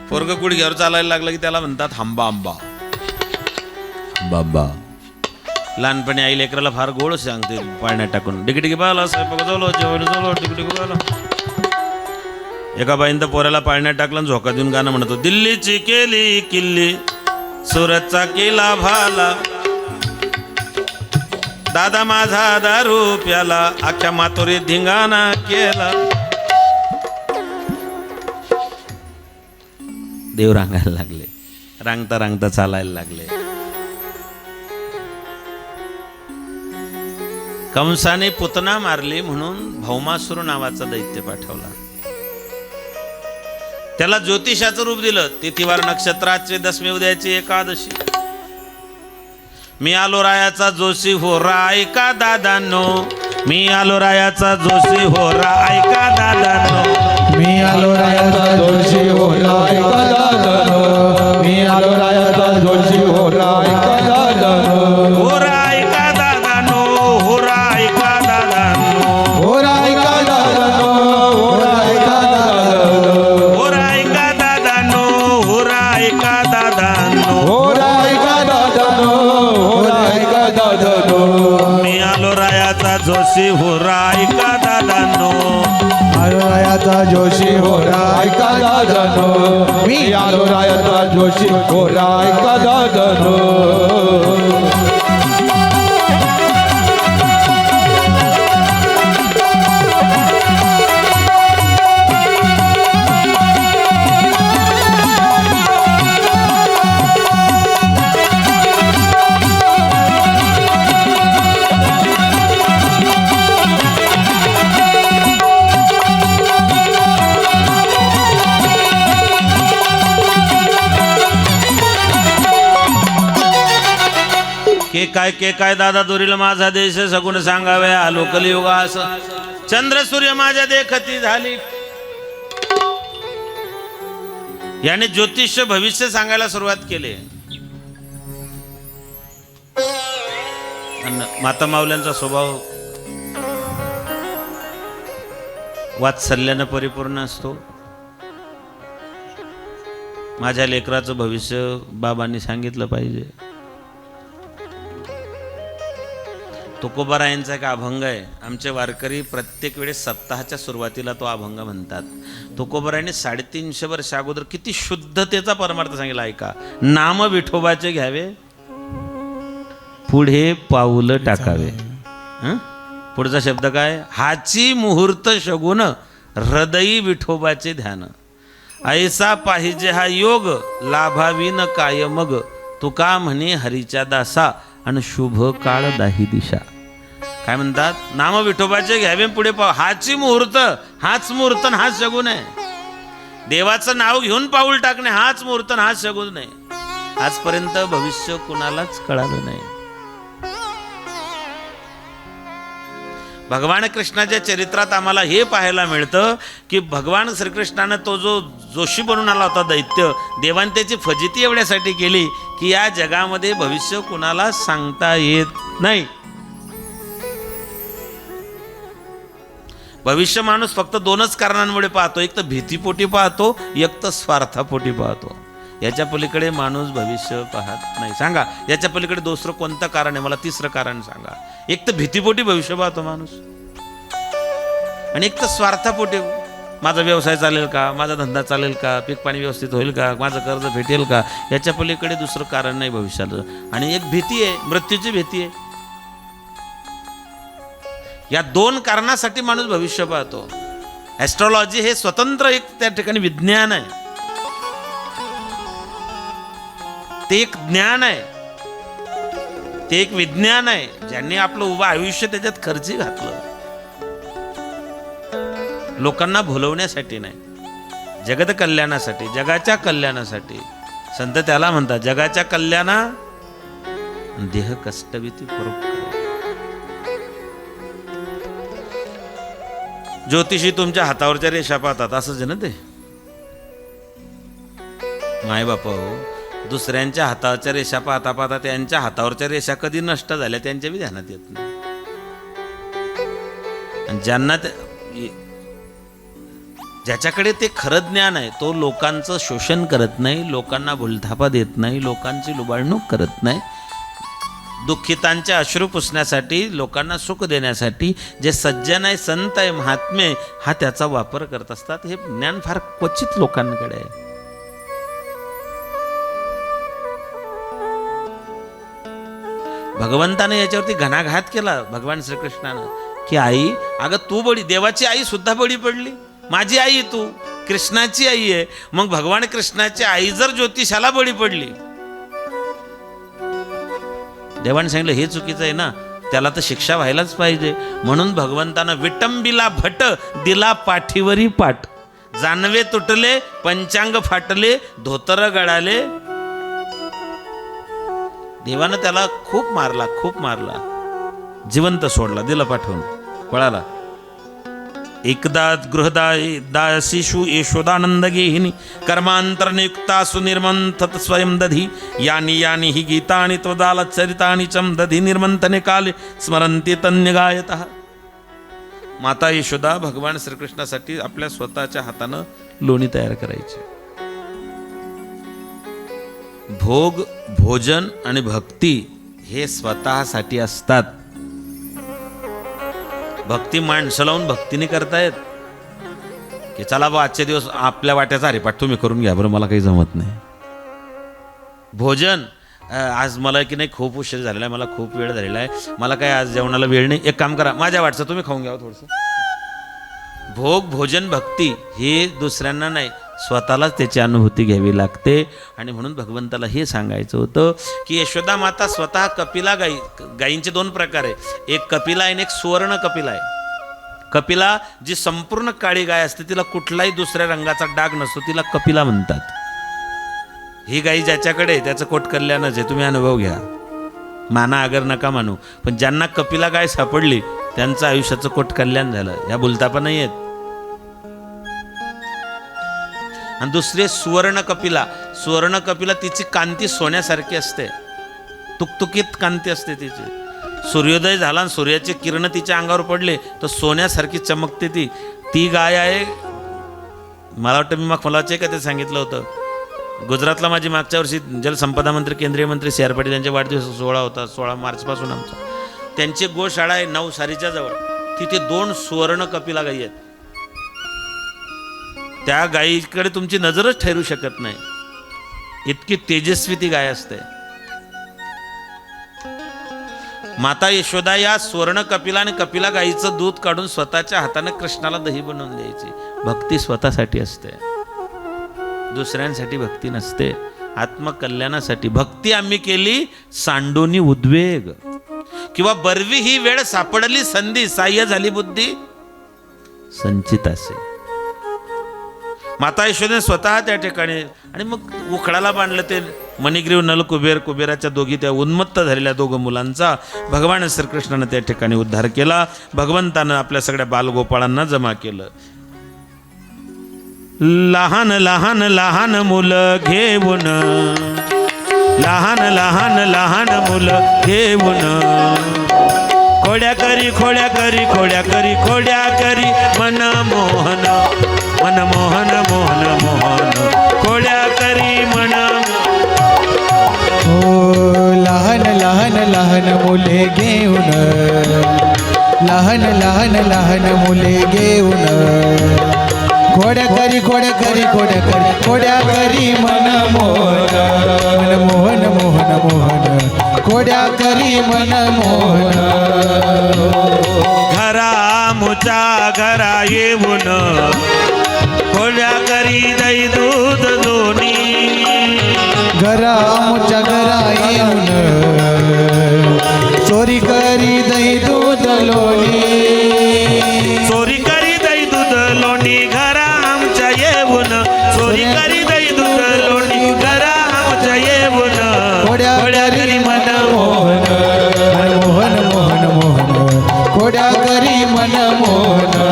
पोरग गुडघ्यावर चालायला लागलं की त्याला म्हणतात हंबा आंबा. बाबा लहानपणी आई लेकराला फार गोड सांगते पाण्यात टाकून, डिगडिगी बाला स्वयंपाक झालो, जेवण झालो, डिगडिगी बाला. एका बाईनं तर पोऱ्याला पाण्यात टाकलं आणि झोका देऊन गाणं म्हणतो, दिल्लीची केली किल्ली, सुरतचा केला भाला, दादा माझा दारू प्याला, अख्ख्या मातोरी धिंगाणा केला. देव रांगायला लागले. रांगता रांगता चालायला लागले. कंसाने पुतना मारली म्हणून भौमासूर नावाचा दैत्य पाठवला. त्याला ज्योतिषाचं रूप दिलं. तिथीवार नक्षत्राचे 10वे उद्याची एकादशी. मी आलो रायाचा जोशी हो ऐका दादांनो, मी आलो रायाचा जोशी हो ऐका दादांनो, मी आलो रायाचा जोशी हो ऐका दादांनो, मी आलो रायाचा जोशी हो ऐका दादांनो, हो ऐका दादांनो, हो ऐका दादांनो, हो ऐका जोशी हो ऐका दादांनो, आलो रायाचा जोशी हो ऐका दादानो, मी आलो रायाचा जोशी हो ऐका दादानो. के काय दादा दुरीला माझा देश सगुण सांगावे आलो कलियुग असं. चंद्र सूर्य माझ्या देखती झाली. याने ज्योतिष्य भविष्य सांगायला सुरुवात केली. माता माऊल्यांचा स्वभाव वात्सल्यानं परिपूर्ण असतो. माझ्या लेकराचं भविष्य बाबांनी सांगितलं पाहिजे. तुकोबारायांचा एक अभंग आहे. आमचे वारकरी प्रत्येक वेळेस सप्ताहाच्या सुरुवातीला तो अभंग म्हणतात. तुकोबारायांनी 350 वर्ष अगोदर किती शुद्धतेचा परमार्थ सांगितला ऐका. नाम विठोबाचे घ्यावे, पुढे पाऊल टाकावे. पुढचा शब्द काय? हाची मुहूर्त शगुन हृदयी विठोबाचे ध्यान. ऐसा पाहिजे हा योग, लाभावीन काय मग. तुका म्हणे हरीच्या दासा, आणि शुभ काळ दाही दिशा. काय म्हणतात? नाम विठोबाचे घ्यावे, पुढे हाची मुहूर्त, हाच मुहूर्त हाच शगुन आहे. देवाचं नाव घेऊन पाऊल टाकणे हाच मुहूर्त हाच शगुन आहे. आजपर्यंत भविष्य कुणालाच कळालं नाही. भगवान कृष्णाच्या चरित्रात आम्हाला हे पाहायला मिळतं की भगवान श्रीकृष्णानं तो जो जोशी बनून आला होता दैत्य, देवाने त्याची फजिती एवढ्यासाठी केली की या जगामध्ये भविष्य कुणाला सांगता येत नाही. भविष्य माणूस फक्त 2च कारणांमुळे पाहतो. एक तर भीतीपोटी पाहतो, एक तर स्वार्थापोटी पाहतो. याच्या पलीकडे माणूस भविष्य पाहत नाही. सांगा याच्या पलीकडे दुसरं कोणतं कारण आहे? मला तिसरं कारण सांगा. एक तर भीतीपोटी भविष्य पाहतो माणूस, आणि एक तर स्वार्थापोटी. माझा व्यवसाय चालेल का, माझा धंदा चालेल का, पीक पाणी व्यवस्थित होईल का, माझं कर्ज भेटेल का, याच्या पलीकडे दुसरं कारण नाही भविष्याला. आणि एक भीती आहे, मृत्यूची भीती आहे. या 2 कारणासाठी माणूस भविष्य पाहतो. ॲस्ट्रॉलॉजी हे स्वतंत्र एक त्या ठिकाणी विज्ञान आहे. ते एक ज्ञान आहे, ते एक विज्ञान आहे. ज्यांनी आपलं उभं आयुष्य त्याच्यात खर्ची घातलं, लोकांना भुलवण्यासाठी नाही, जगत कल्याणासाठी, जगाच्या कल्याणासाठी. संत त्याला म्हणतात जगाच्या कल्याणा देह कष्टविती परोपकारी. ज्योतिषी तुमच्या हातावरच्या रेषा पाहतात असंच आहे ना ते. माय बापा हो, दुसऱ्यांच्या हातावरच्या रेषा पाहता पाहता त्यांच्या हातावरच्या रेषा कधी नष्ट झाल्या त्यांच्या बी ध्यानात येत नाही. आणि ज्यांना ज्याच्याकडे ते खरं ज्ञान आहे तो लोकांचं शोषण करत नाही, लोकांना भुलथापा देत नाही, लोकांची लुबाडणूक करत नाही. दुःखितांचे अश्रू पुसण्यासाठी, लोकांना सुख देण्यासाठी जे सज्जन आहे, संत आहे, महात्मे हा त्याचा वापर करत असतात. हे ज्ञान फार क्वचित लोकांकडे आहे. भगवंताने याच्यावरती घणाघात केला भगवान श्रीकृष्णानं की आई, अगं तू बळी, देवाची आई सुद्धा बळी पडली. माझी आई तू, कृष्णाची आई आहे. मग भगवान कृष्णाची आई जर ज्योतिषाला बळी पडली, देवाने सांगितलं हे चुकीचं आहे ना, त्याला तर शिक्षा व्हायलाच पाहिजे. म्हणून भगवंतानं विटंबिला भट दिला पाठीवरी पाठ. जानवे तुटले, पंचांग फाटले, धोतर गळाले. देवानं त्याला खूप मारला, जिवंत सोडला, दिलं पाठवून, पळाला. एकदा गृहदासीषु यशोदानंद गेहिनी कर्मांतर नियुक्तासु निर्मंथत स्वयं दधी. यानी यानी ही गीतानि त्वदाल चरितानि चम दधी निर्मंथने काले स्मरंती तन्यगायतः. माता यशोदा भगवान श्रीकृष्णासाठी आपल्या स्वतःच्या हातानं लोणी तयार करायची. भोग, भोजन आणि भक्ती हे स्वतःसाठी असतात. भक्ती माणसं लावून भक्तीने करतायत की चला बा आजचे दिवस आपल्या वाट्याचा हरिपाठ तुम्ही करून घ्या बरं, मला काही जमत नाही. भोजन आज मला की नाही खूप उशीर झालेला आहे, मला खूप वेळ झालेला आहे, मला काय आज जेवणाला वेळ नाही, एक काम करा माझ्या वाटचं तुम्ही खाऊन घ्यावं थोडंसं. भोग भोजन भक्ती हे दुसऱ्यांना नाही, स्वतःलाच त्याची अनुभूती घ्यावी लागते. आणि म्हणून भगवंताला हे सांगायचं होतं की यशोदा माता स्वतः कपिला गायींचे दोन प्रकार आहे, एक कपिला आहे आणि एक सुवर्ण कपिला आहे. कपिला जी संपूर्ण काळी गाय असते, तिला कुठलाही दुसऱ्या रंगाचा डाग नसतो, तिला कपिला म्हणतात. ही गाई ज्याच्याकडे त्याचं कोट कल्याणच आहे, तुम्ही अनुभव घ्या, माना अगर नका मानू, पण ज्यांना कपिला गाय सापडली त्यांचं आयुष्याचं कोट कल्याण झालं, ह्या बोलता पण नाही येत. आणि दुसरे सुवर्ण कपिला. सुवर्ण कपिला तिची कांती सोन्यासारखी असते, तुकतुकीत कांती असते तिची. सूर्योदय झाला आणि सूर्याचे किरण तिच्या अंगावर पडले तर सोन्यासारखी चमकते ती गाय आहे. मला वाटतं मी मला का ते सांगितलं होतं, गुजरातला माझी मागच्या वर्षी जलसंपदा मंत्री केंद्रीय मंत्री सी आर पाटील यांच्या वाढदिवस सोहळा होता, 16 मार्चपासून आमचा. त्यांची गोशाळा आहे नवसारीच्या जवळ, तिथे 2 सुवर्ण कपिला गायी आहेत. त्या गायीकडे तुमची नजरच ठरू शकत नाही, इतकी तेजस्वी ती गाय असते. माता यशोदा या सुवर्ण कपिला आणि कपिला गायीचं दूध काढून स्वतःच्या हाताने कृष्णाला दही बनवून द्यायची. भक्ती स्वतःसाठी असते, दुसऱ्यांसाठी भक्ती नसते, आत्मकल्याणासाठी. भक्ती आम्ही केली सांडोनी उद्वेग, किंवा बरवी ही वेळ सापडली संधी, साह्य झाली बुद्धी संचित असे. माता यशोदेने स्वतः त्या ठिकाणी, आणि मग उखडाला बांधलं ते मणिग्रीव नल कुबेराच्या दोघी त्या उन्मत्त झालेल्या 2 मुलांचा भगवान श्रीकृष्णानं त्या ठिकाणी उद्धार केला. भगवंतानं आपल्या सगळ्या बालगोपाळांना जमा केलं. लहान लहान लहान मुलं घेऊन, लहान लहान लहान मुलं घेऊन, खोड्या करी खोड्या करी खोड्या करी खोड्या करी मन मोहन मन मोहन मोहन मोहन खोड्या करी मन. हो लहान लहान लहान मुले घेऊन, लहान लहान लहान मुले घेऊन, खोड्या करी खोड्या करी खोड्या करी खोड्या करी मन मोहन मन मोहन मोहन मोहन खोड्या करी मन मोहन. घरा मुचा घरा येऊन, खोड्या करी दही दूध दोन्ही, घरा आमच्या घरा येऊन, चोरी करी दही दूध लोणी, चोरी करी दही दूध लोणी घरा आमच्या येऊन, चोरी करी दही दूध लोणी घरा आमच्या येऊन, खोड्या करी मन मोहन मोहन मोहन मोहन खोड्या करी मन मोहन.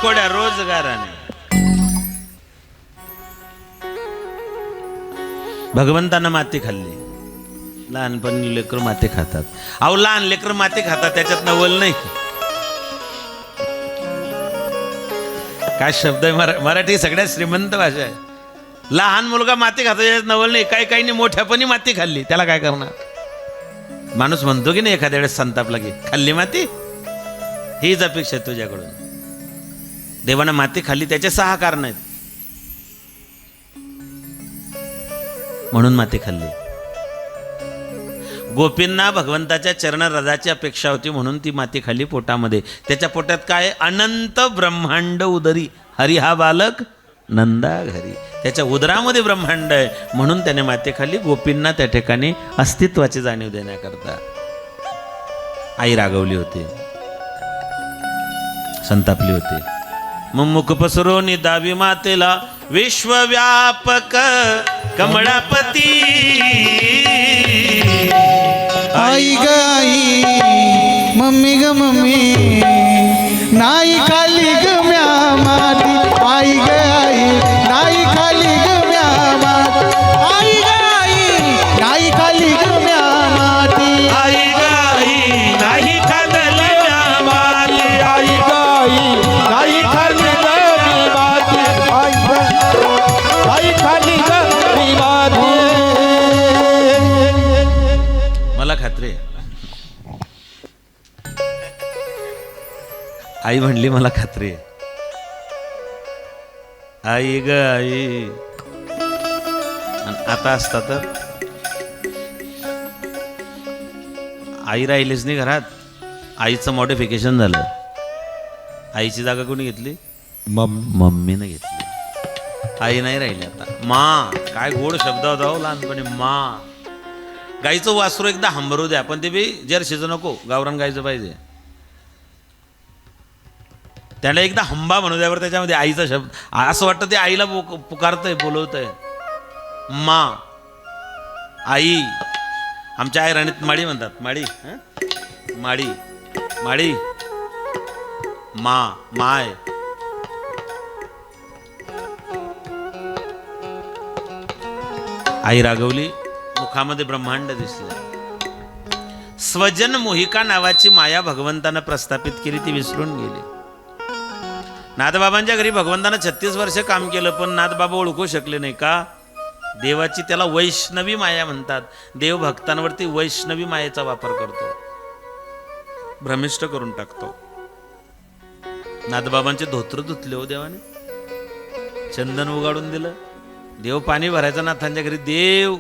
खोड्या रोजगाराने. भगवंतानं माती खाल्ली, लहानपणी लेकरं माती खातात. अहो लहान लेकरं माती खातात त्याच्यात नवल नाही. काय शब्द आहे, मराठी सगळ्यात श्रीमंत भाषा आहे. लहान मुलगा माती खातो त्याच्यात नवल नाही. काही काहींनी मोठ्यापणी माती खाल्ली, त्याला काय करणार. माणूस म्हणतो की नाही एखाद्या वेळेस संतापला की खाल्ली माती, हीच अपेक्षा आहे तुझ्याकडून. देवानं माती खाल्ली त्याचे 6 कारण आहेत म्हणून माती खाल्ली. गोपींना भगवंताच्या चरण रजाची अपेक्षा होती म्हणून ती माती खाल्ली पोटामध्ये. त्याच्या पोटात काय, अनंत ब्रह्मांड उदरी, हरी हा बालक नंदा घरी. त्याच्या उदरामध्ये ब्रह्मांड आहे म्हणून त्याने माती खाल्ली. गोपींना त्या ठिकाणी अस्तित्वाची जाणीव देण्याकरता. आई रागवली होती, संतापली होती. मग मुख पसरवून दावी मातेला, विश्वव्यापक कमळापती. आई ग आई, मम्मी ग मम्मी, नाही खाली ग म्या माती. आई ग आई, नाही खाली ग म्या माती. आई ग आई, नाही खाली ग आई म्हणली मला खात्री आहे. आई ग आई. आणि आता असता तर आई राहिलीच नाही घरात. आईचं मॉडिफिकेशन झालं. आईची जागा कोणी घेतली? मम्मीनं घेतली. आई नाही राहिली आता. मा, काय गोड शब्द होता हो लहानपणी. मा. गाईचं वासरू एकदा हंबरू द्या, पण ते बी जर्सीचं नको, गावरान गायचं पाहिजे. त्याला एकदा हंबा म्हणू द्यावर त्याच्यामध्ये आईचा शब्द. असं वाटतं ते आईला पुकारतंय, बोलवतंय. मा, आई. आमच्या आई राणीत माडी म्हणतात. माडी, माडी, माडी, मा, माय. आई रागवली, मुखामध्ये ब्रह्मांड दिसलं. स्वजन मोहिका नावाची माया भगवंतानं प्रस्थापित केली, ती विसरून गेली. नाथबाबांच्या घरी भगवंतानं 36 वर्ष काम केलं, पण नाथबाबा ओळखू शकले नाही. का? देवाची त्याला वैष्णवी माया म्हणतात. देव भक्तांवरती वैष्णवी मायेचा वापर करतो, भ्रमिष्ट करून टाकतो. नाथबाबांचे धोत्र धुतले हो देवाने, चंदन उगाडून दिलं. देव पाणी भरायचा नाथांच्या घरी. देव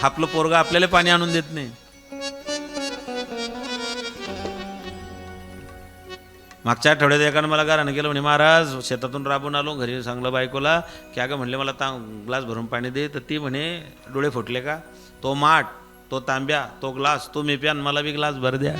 आपलं पोरगा आपल्याला पाणी आणून देत नाही. मागच्या आठवड्यात एकानं मला गारानं केलं, म्हणे महाराज शेतातून राबून आलो, घरी सांगलं बायकोला की अगं म्हणले मला ग्लास भरून पाणी दे. तर ती म्हणे डोळे फुटले का? तो माठ, तो तांब्या, तो ग्लास, तो मी प्यान, मला बी ग्लास भर द्या.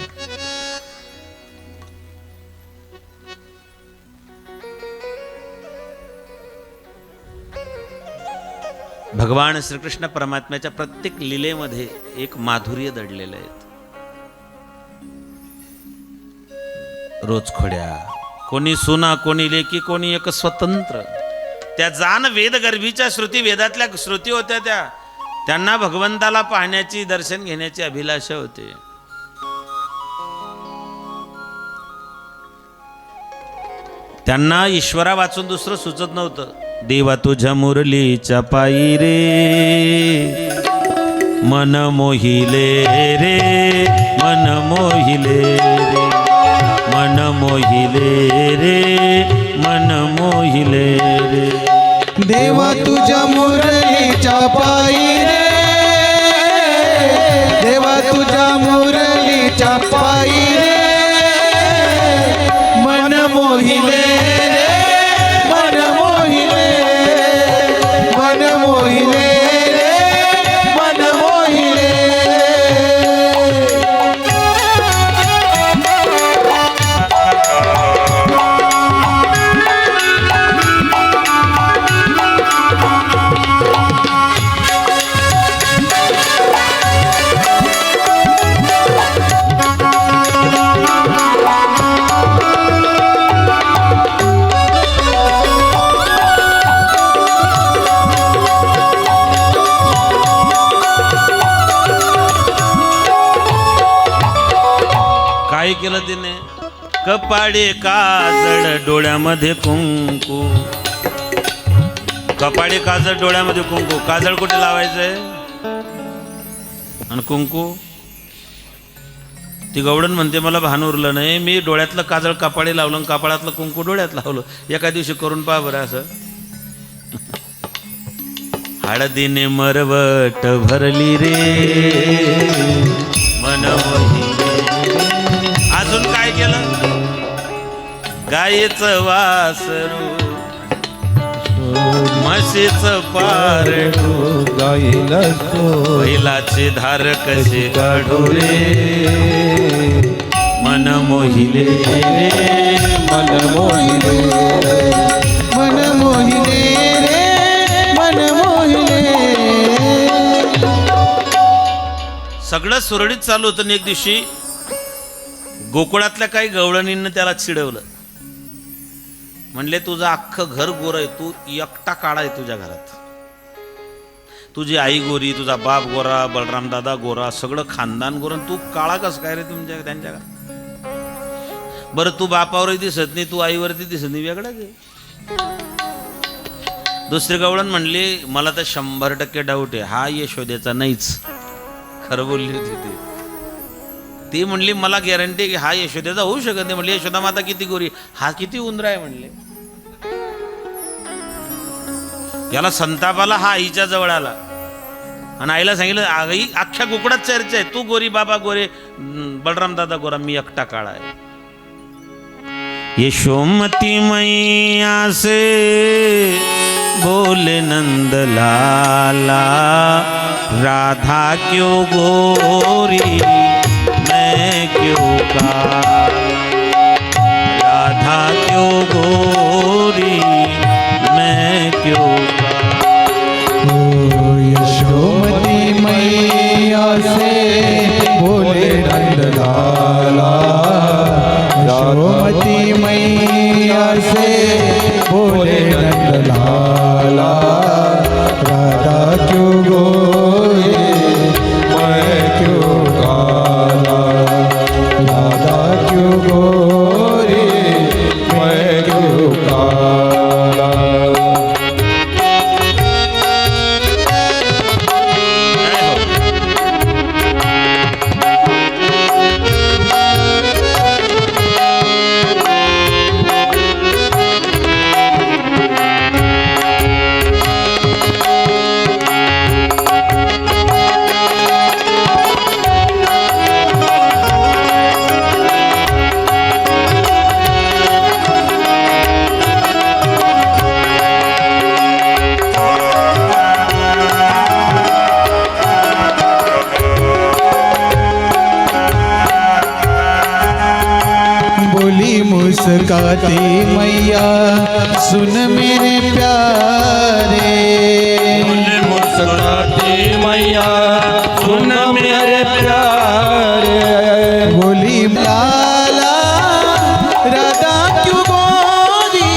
भगवान श्रीकृष्ण परमात्म्याच्या प्रत्येक लीलेमध्ये एक माधुर्य दडलेलं आहे. रोज खोड्या, कोणी सुना, कोणी लेकी, कोणी एक स्वतंत्र. त्या जाण वेद गर्भीच्या श्रुती, वेदातल्या श्रुती होत्या त्या. त्यांना भगवंताला पाहण्याची, दर्शन घेण्याची अभिलाषा होते. त्यांना ईश्वरा वाचून दुसरं सुचत नव्हतं. देवा तुझ्या मुरलीच्या पायी रे मन मोहिले रे, मन मोहिले रे, मन मोहिले रे, मन मोहिले रे. देवा तुझ्या मुरलीच्या पायी रे, देवा तुझ्या मुरलीच्या पायी रे, मन मोहिले रे, मन मोहिले, मन मोहिले रे, मन मोहिले. काय केलं तिने? कपाळे काजळ, डोळ्यामध्ये कुंकू. कपाळे काजळ, डोळ्यामध्ये कुंकू. काजळ कुठे लावायचंय आणि कुंकू? ती गवडण म्हणते मला भान उरलं नाही, मी डोळ्यातलं काजळ कपाळे लावलं, कपाळातलं कुंकू डोळ्यात लावलं. एका दिवशी करून पहा बरं असं. हळदीने मरवट भरली रे मन मोहिले. अजून काय केलं? गायीचं वासरू, म्हशीचं पारडू, गाईला बैलाची धार कशी काढू रे मन मोहिले रे, मन मोहिले, मन मोहिले रे, मन मोहिले. सगळं सुरळीत चालू होतं. एक दिवशी गोकुळातल्या काही गवळणींनी त्याला चिडवलं. म्हणले तुझं अख्खं घर गोर आहे, तू एकटा काळा आहे तुझ्या घरात. तुझी आई गोरी, तुझा बाप गोरा, बलराम दादा गोरा, सगळं खानदान गोरा, तू काळा कस काय रे तुमच्या त्यांच्या घरात? बरं तू बापावरही दिसत नाही, तू आईवरती दिसत नाही, वेगळं घे. दुसरी गवळण म्हणली मला तर 100% डाऊट आहे, हा यशोदेचा नाहीच. खरं बोलली होती ती. ती म्हणली मला गॅरंटी की हा यशोदेचा होऊ शकत नाही. म्हणली यशोदा माता किती गोरी, हा किती उंदरा आहे म्हणले. याला संतापाला हा आईच्या जवळ आला आणि आईला सांगितलं आई अख्ख्या कुकडात चर्चा आहे, तू गोरी बाबा गोरे, बलराम दादा गोरा, मी एकटा काळा आहे. यशोमती मैया से बोले नंद लाला, राधा क्यों गोरी मैं क्यों काला, राधा क्यों गोरी मैं क्यों काला. यशोमती मैया से बोले नंद लाला, यशोमती मैया से बोले नंद लाला, राधा क्यों गोरी मैं क्यों काला, राधा क्यों गोरी मैं क्यों काला. बोली मुस्काती मैया सुन मेरे प्यारे, बोले मुस्कुराती मैया सुन मेरे प्यारे, बोली लाला राधा क्यों गोरी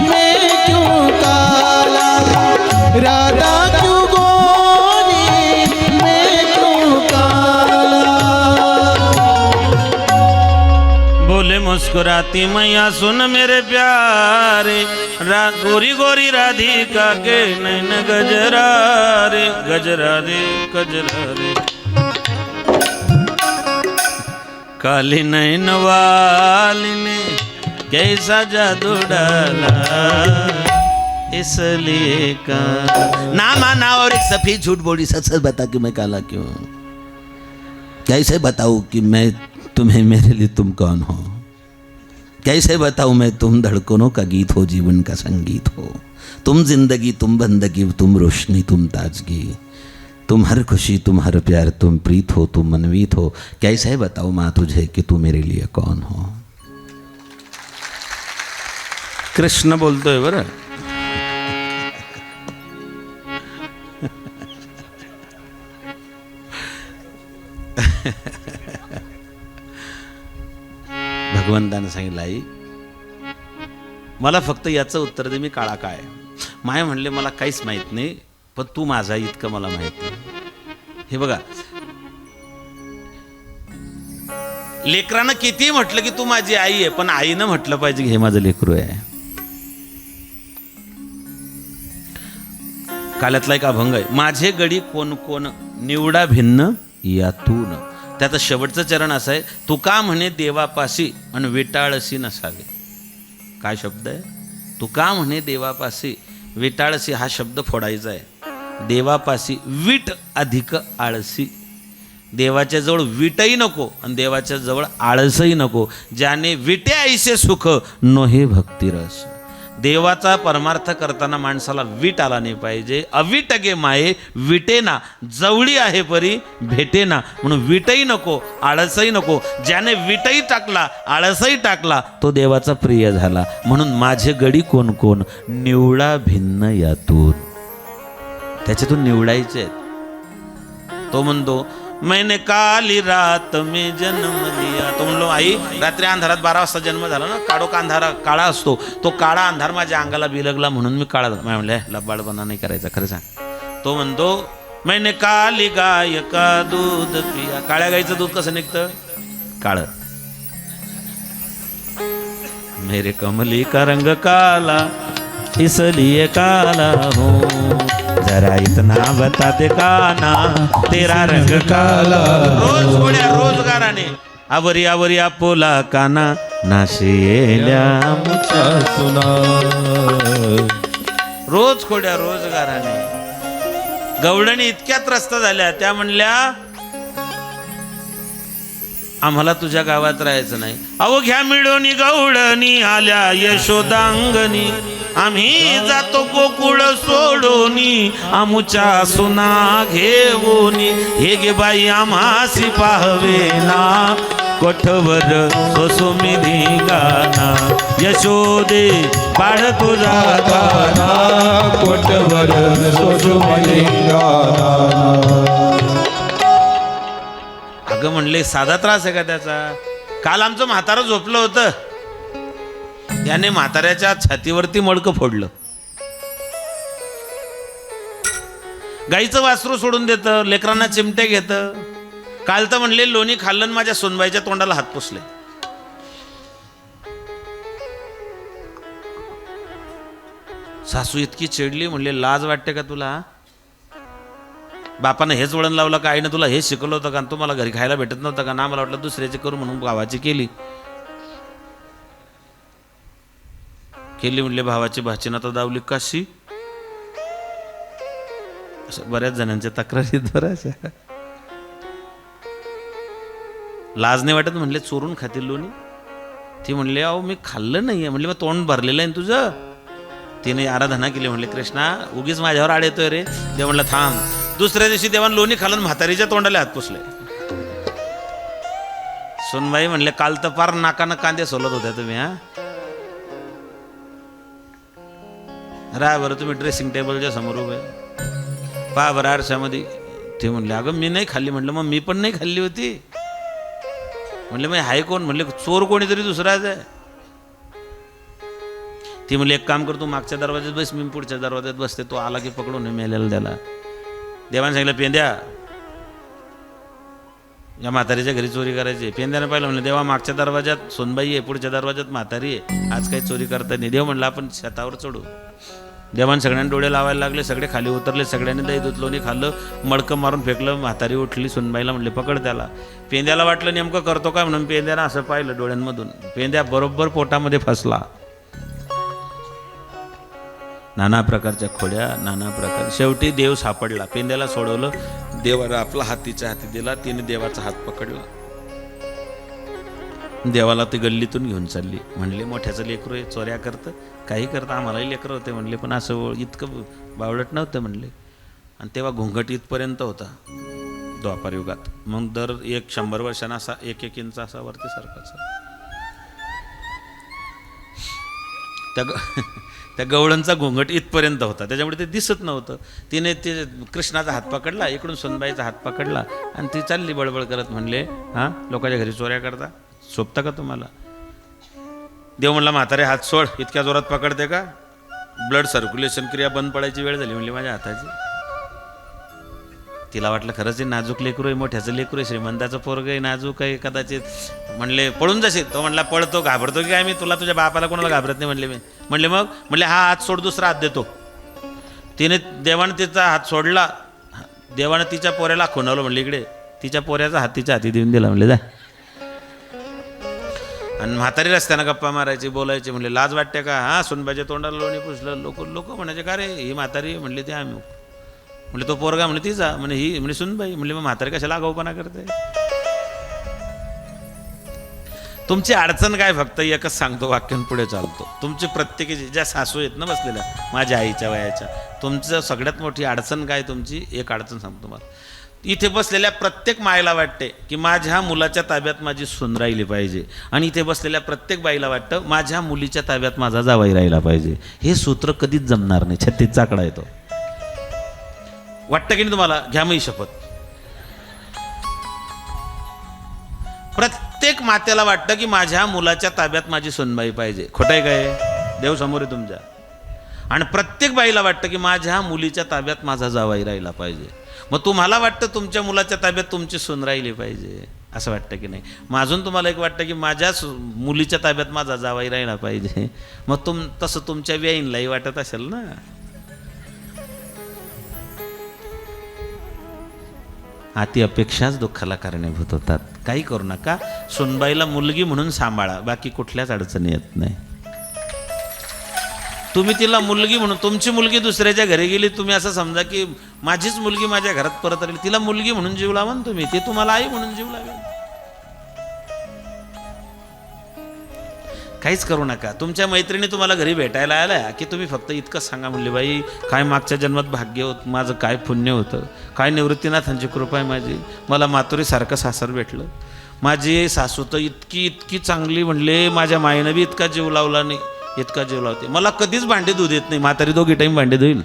मैं क्यों काला, राधा क्यों गोरी मैं क्यों काला. बोले मुस्कुराती मैया सुन मेरे प्यारे, गोरी गोरी राधिका के नैन गजरा रे, गजरा रे गजरा रे, काली नैन वाली ने कैसा जादू डाला, इसलिए का ना माना और एक सफेद झूठ बोली. सच सच बता कि मैं काला क्यों, कैसे बताऊं कि मैं तुम्हें, मेरे लिए तुम कौन हो, कैसे बताऊं मैं तुम धड़कनों का गीत हो, जीवन का संगीत हो, तुम जिंदगी, तुम बंदगी, तुम रोशनी, तुम ताजगी, तुम हर खुशी, तुम हर प्यार, तुम प्रीत हो, तुम मनवीत हो. कैसे बताऊं माँ तुझे कि तू मेरे लिए कौन हो. कृष्ण बोलतोय बरं. भगवंतानं सांगितलं आई मला फक्त याचं उत्तर दे, मी काळा काय. माय म्हणले मला काहीच माहित नाही, पण तू माझा इतकं मला माहित नाही. हे बघा, लेकरानं किती म्हटलं की तू माझी आई आहे, पण आईनं म्हटलं पाहिजे की हे माझं लेकरू आहे. काल्यातला एक अभंग आहे, माझे गडी कोण कोण निवडा भिन्न यातून. त्याचं शेवटचं चरण असं आहे, तुका म्हणे देवापाशी आणि विटाळसी नसावे. काय शब्द आहे, तुका म्हणे देवापाशी विटाळसी, हा शब्द फोडायचा आहे. देवापाशी वीट अधिक आळसी, देवाच्या जवळ वीटही नको आणि देवाच्या जवळ आळसही नको. ज्याने विटे ऐसे सुख नोहे भक्तिरस. देवाचा परमार्थ करताना माणसाला वीट आला नाही पाहिजे. अवीट गे माये विटेना, जवळी आहे परी भेटेना. म्हणून वीटही नको आळसही नको. ज्याने वीटही टाकला आळसही टाकला तो देवाचा प्रिय झाला. म्हणून माझे गडी कोण कोण निवडा भिन्न यातून, त्याच्यातून निवडायचे आहेत. तो म्हणतो मैंने काली रात में जन्म लिया. तो म्हणलो आई रात्री अंधारात 12 वाजता जन्म झाला ना, काळोखा अंधारा काळा असतो, तो काळा अंधार माझ्या अंगाला बिलगला म्हणून मी काळा झाला. म्हणले लबाडपणा नाही करायचा, खरं सांग. तो म्हणतो मैंने काली गाय का दूध पिया. काळ्या गाईचं दूध कसं निघतं, काळ. मेरे कमली का रंग काला इसलिए काला हो, जरा इतना बता दे काना तेरा रंग काला. रोज गोड्या रोजगाराने आवरी आवरी आपोला काना नाशिएल्या आमुच्या सुना रोज खोड्या रोजगाराने. गवळणी इतक्या त्रस्त झाल्या, त्या म्हणल्या आम्हाला तुझ्या गावात राहायचं नाही. अहो घ्या मिळवणी गवळणी आल्या यशोदांगणी, आम्ही जातो गोकुळ सोडोनी आमुच्या सुना घेऊनी. हे गे बाई आम्हासी पाहवे ना कोठवर सोसुमिधी गाना. यशोदे बाळ तुझा गाना कोटवर सोसुमिधी गाना. अगं म्हणले साधा त्रास आहे का त्याचा? काल आमचं म्हातारं झोपलं होतं, त्याने म्हाताऱ्याच्या छातीवरती मडकं फोडलं. गाईचं वासरू सोडून देतं, लेकरांना चिमटे घेतं. काल तर म्हणले लोणी खाल्लं माझ्या सोनबाईच्या तोंडाला हात पुसले. सासू इतकी चिडली, म्हणले लाज वाटते का तुला? बापानं हेच वळण लावलं का? आईनं तुला हेच शिकवलं होतं का? तुम्हाला घरी खायला भेटत नव्हतं का? ना मला वाटलं दुसऱ्याची करू म्हणून भावाची केली. म्हणले भावाची भाचीनं तर दावली कशी. असं बऱ्याच जणांच्या तक्रारी बऱ्याच. लाज नाही वाटत म्हणले चोरून खातील लोणी. ती म्हणले अहो मी खाल्लं नाहीये. म्हणले मग तोंड भरलेलं आहे तुझं. तिने आराधना केली, म्हणले कृष्णा उगीच माझ्यावर आड येतोय रे. देव म्हणलं थांब. दुसऱ्या दिवशी देवान लोणी खाल्लं, म्हातारीच्या तोंडाला हात पुसले. सोनबाई म्हणले काल तर पार नाकानं कांदे सोलत होत्या तुम्ही. हा राहा बरं तुम्ही ड्रेसिंग टेबलच्या समोर उभे, पहा बरं आरशामध्ये. ते म्हणले अगं मी नाही खाल्ली. म्हटलं मग मी पण नाही खाल्ली होती. म्हणले मग हाय कोण? म्हणले चोर कोणीतरी दुसराच आहे. ती म्हणले एक काम कर, तू मागच्या दरवाज्यात बस, मी पुढच्या दरवाज्यात बसते. तो आला की पकडून मेलेला त्याला. देवाने सांगितलं पेंद्या या म्हातारीच्या घरी चोरी करायची. पेंद्याने पाहिलं, म्हणलं देवा मागच्या दरवाज्यात सोनबाई आहे, पुढच्या दरवाज्यात म्हातारी आहे, आज काही चोरी करता नाही. देव म्हणलं आपण शेतावर चढू. देवाने सगळ्यांनी डोळे लावायला लागले, सगळे खाली उतरले. सगळ्यांनी दही दूध लोणी खाल्लं, मडकं मारून फेकलं. म्हातारी उठली. सोनबाईला म्हणले पकड त्याला. पेंद्याला वाटलं नेमकं करतो काय म्हणून पेंद्यानं असं पाहिलं डोळ्यांमधून. पेंद्या बरोबर पोटामध्ये फसला. नाना प्रकारच्या खोड्या, नाना प्रकार. शेवटी देव सापडला. पेंद्याला सोडवलं. देवाला आपला हात तिच्या हाती दिला. तिने देवाचा हात पकडला. देवाला ती गल्लीतून घेऊन चालली. म्हणले मोठ्याचं लेकरू आहे, चोऱ्या करतं, काही करतं. आम्हालाही लेकरं होते म्हणले, पण असं इतकं बावळट नव्हतं म्हणले. आणि तेव्हा घोंगट इथपर्यंत होता द्वापार युगात. मग दर 100 वर्षांना असा 1-1 इंच असा वरती सरकाचा. त्या गवळणचा घोंगट इथपर्यंत होता, त्याच्यामुळे ते दिसत नव्हतं. तिने ते कृष्णाचा हात पकडला, इकडून सोनबाईचा हात पकडला आणि ती चालली बळबळ करत. म्हणले हां लोकांच्या घरी चोऱ्या करता, शोभता का तुम्हाला? देव म्हणला म्हातारे हात सोड. इतक्या जोरात पकडते का? ब्लड सर्क्युलेशन क्रिया बंद पडायची वेळ झाली म्हणली माझ्या हाताची. तिला वाटलं खरंच नाजूक लेकरू आहे, मोठ्याचं लेकरू आहे, श्रीमंताचं पोरग आहे, नाजूक आहे कदाचित. म्हणले पळून जाशील. तो म्हणला पळतो, घाबरतो की काय मी? तुला तुझ्या बापाला कोणाला घाबरत नाही म्हणले मी. म्हणले मग? म्हणले हा हात सोड, दुसरा हात देतो. तिने देवानं तिचा हात सोडला. देवानं तिच्या पोऱ्याला खुणवलं. म्हणले इकडे. तिच्या पोऱ्याचा हात तिच्या हाती देऊन दिला. म्हणले जा. आणि म्हातारी रस्त्यानं गप्पा मारायची, बोलायची. म्हणले लाज वाटते का? हा सोनबाईच्या तोंडाला लोणी पुसलं. लोक म्हणायचे का रे ही म्हातारी? म्हणले ते आम्ही. म्हणले तो पोरगा? म्हणे तिचा. म्हणे ही. म्हणे सुनबाई. म्हणले मग म्हातारी कशाला आगाऊपणा करते? तुमची अडचण काय? फक्त एकच सांगतो, वाक्यान पुढे चालतो. तुमची प्रत्येकीची ज्या सासू आहेत ना बसलेल्या माझ्या आईच्या वयाच्या, तुमचं सगळ्यात मोठी अडचण काय? तुमची एक अडचण सांगतो तुम्हाला. इथे बसलेल्या प्रत्येक मायला वाटते की माझ्या मुलाच्या ताब्यात माझी सून राहिली पाहिजे. आणि इथे बसलेल्या प्रत्येक बाईला वाटतं माझ्या मुलीच्या ताब्यात माझा जावई राहिला पाहिजे. हे सूत्र कधीच जमणार नाही. 36 आकडा येतो. वाटतं की नाही तुम्हाला? घ्या मी शपथ. प्रत्येक मातेला वाटतं की माझ्या मुलाच्या ताब्यात माझी सुनबाई पाहिजे. खोटं आहे काय? देव समोर आहे तुमच्या. आणि प्रत्येक बाईला वाटतं की माझ्या मुलीच्या ताब्यात माझा जावई राहिला पाहिजे. मग तुम्हाला वाटतं तुमच्या मुलाच्या ताब्यात तुमची सून राहिली पाहिजे, असं वाटतं की नाही? मग अजून तुम्हाला एक वाटतं की माझ्या मुलीच्या ताब्यात माझा जावई राहिला पाहिजे. मग तसं तुमच्या व्याईनलाही वाटत असेल ना. अति अपेक्षाच दुःखाला कारणीभूत होतात. काही करू नका, सुनबाईला मुलगी म्हणून सांभाळा, बाकी कुठल्याच अडचणी येत नाही. तुम्ही तिला मुलगी म्हणून, तुमची मुलगी दुसऱ्याच्या घरी गेली, तुम्ही असं समजा की माझीच मुलगी माझ्या घरात परत आली, तिला मुलगी म्हणून जीव लावा ना तुम्ही, ती तुम्हाला आई म्हणून जीव लावेल. काहीच करू नका. तुमच्या मैत्रिणी तुम्हाला घरी भेटायला आल्या की तुम्ही फक्त इतकं सांगा, म्हणले बाई काय मागच्या जन्मात भाग्य होतं माझं, काय पुण्य होतं, काय निवृत्तीनाथांची कृपा आहे माझी, मला मातुरीसारखं सासर भेटलं, माझी सासू तर इतकी चांगली, म्हणले माझ्या मायनं बी इतका जीव लावला नाही, इतका जीव लावते, मला कधीच भांडे धुऊ देत नाही, म्हातारी 2 टाईम भांडे धुईल.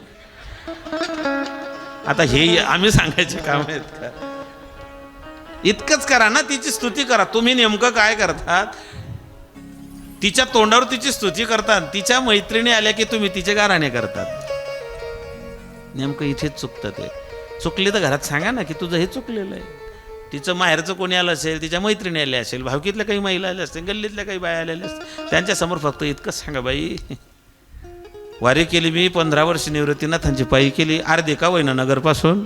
आता हे आम्ही सांगायचे काम आहेत का? इतकंच करा ना, तिची स्तुती करा. तुम्ही नेमकं काय करतात, तिच्या तोंडावर तिची स्तुती करतात, तिच्या मैत्रिणी आल्या की तुम्ही तिचे गाराणे करतात. नेमकं इथेच चुकतं. ते चुकले तर घरात सांगा ना की तुझं हे चुकलेलं आहे. तिचं माहेरचं कोणी आलं असेल, तिच्या मैत्रिणी आल्या असेल, भावकीतल्या काही महिला आल्या असतील, गल्लीतल्या काही बाया आलेल्या असतील, त्यांच्यासमोर फक्त इतकंच सांगा, बाई वारी केली मी 15 वर्ष, निवृत्तीनाथांची पायी केली, अर्धे का होईना नगरपासून.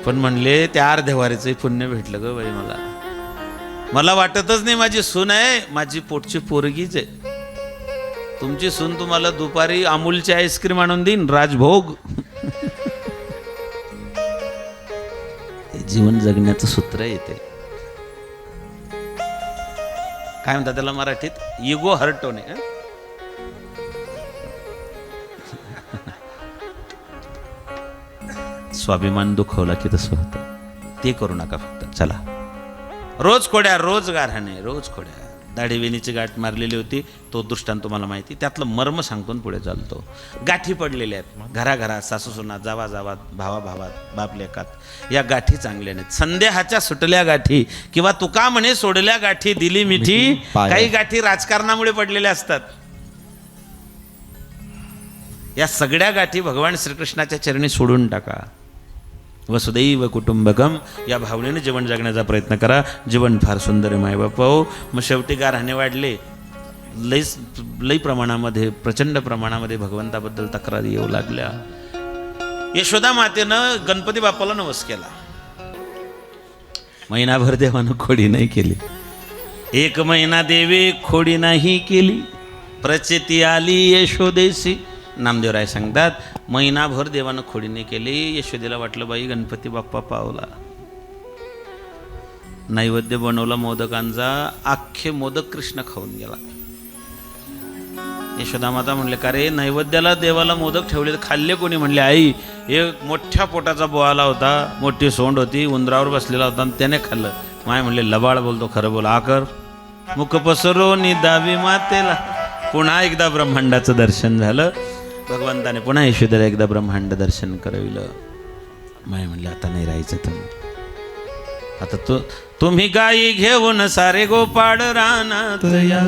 पण म्हणले त्या अर्ध्या वारीचंही पुण्य भेटलं ग बाई मला वाटतच नाही माझी सून आहे, माझी पोटची पोरगीच आहे. तुमची सून तुम्हाला दुपारी अमूलची आईस्क्रीम आणून देईन, राजभोग. जीवन जगण्याचं सूत्र येते. काय म्हणतात त्याला मराठीत, इगो हर्ट होणे. स्वाभिमान दुखवला की तसं होतं. ते करू नका. फक्त चला, रोज खोड्या, रोज गारहाणे, रोज खोड्या. दाढी वेणीची गाठ मारलेली होती, तो दृष्टांत तुम्हाला माहिती. त्यातलं मर्म सांगतो पुढे चालतो. गाठी पडलेल्या आहेत घराघरात, सासू सुना, जावा जावात, भावा भावात, बाप लेकात. या गाठी चांगल्या नाहीत. संदेहाच्या सुटल्या गाठी, किंवा तुका म्हणे सोडल्या गाठी दिली मिठी. काही गाठी राजकारणामुळे पडलेल्या असतात. या सगळ्या गाठी भगवान श्रीकृष्णाच्या चरणी सोडून टाका. वसुदैव कुटुंबकम या भावनेने जीवन जगण्याचा प्रयत्न करा. जीवन फार सुंदर आहे मायबापा हो. मग शेवटी गारहाणे वाढले, लई प्रमाणामध्ये, प्रचंड प्रमाणामध्ये भगवंताबद्दल तक्रारी येऊ लागल्या. यशोदा मातेनं गणपती बाप्पाला नवस केला. महिनाभर देवानं खोडी नाही केली. 1 महिना देवी खोडी नाही केली, प्रचिती आली यशोदेशी. नामदेवराय सांगतात, महिनाभर देवानं खोडी नाही केली. यशोदेला वाटलं बाई गणपती बाप्पा पावला. नैवेद्य बनवला मोदकांचा, अख्खे मोदक कृष्ण खाऊन गेला. यशोदा माता म्हणले, का रे नैवेद्याला देवाला मोदक ठेवले, खाल्ले कोणी? म्हणले, आई एक मोठ्या पोटाचा बोआला होता, मोठी सोंड होती, उंदरावर बसलेला होता आणि त्याने खाल्लं. माय म्हणले, लबाड बोलतो, खरं बोल. आकर मुख पसरो निदावी मातेला. पुन्हा एकदा ब्रह्मांडाचं दर्शन झालं. भगवंताने पुन्हा यशोदेला एकदा ब्रह्मांड दर्शन करविलं. माय म्हणले, आता नाही राहायचं तुम्ही, आता तुम्ही गायी घेऊन सारे गोपाळ रानात या.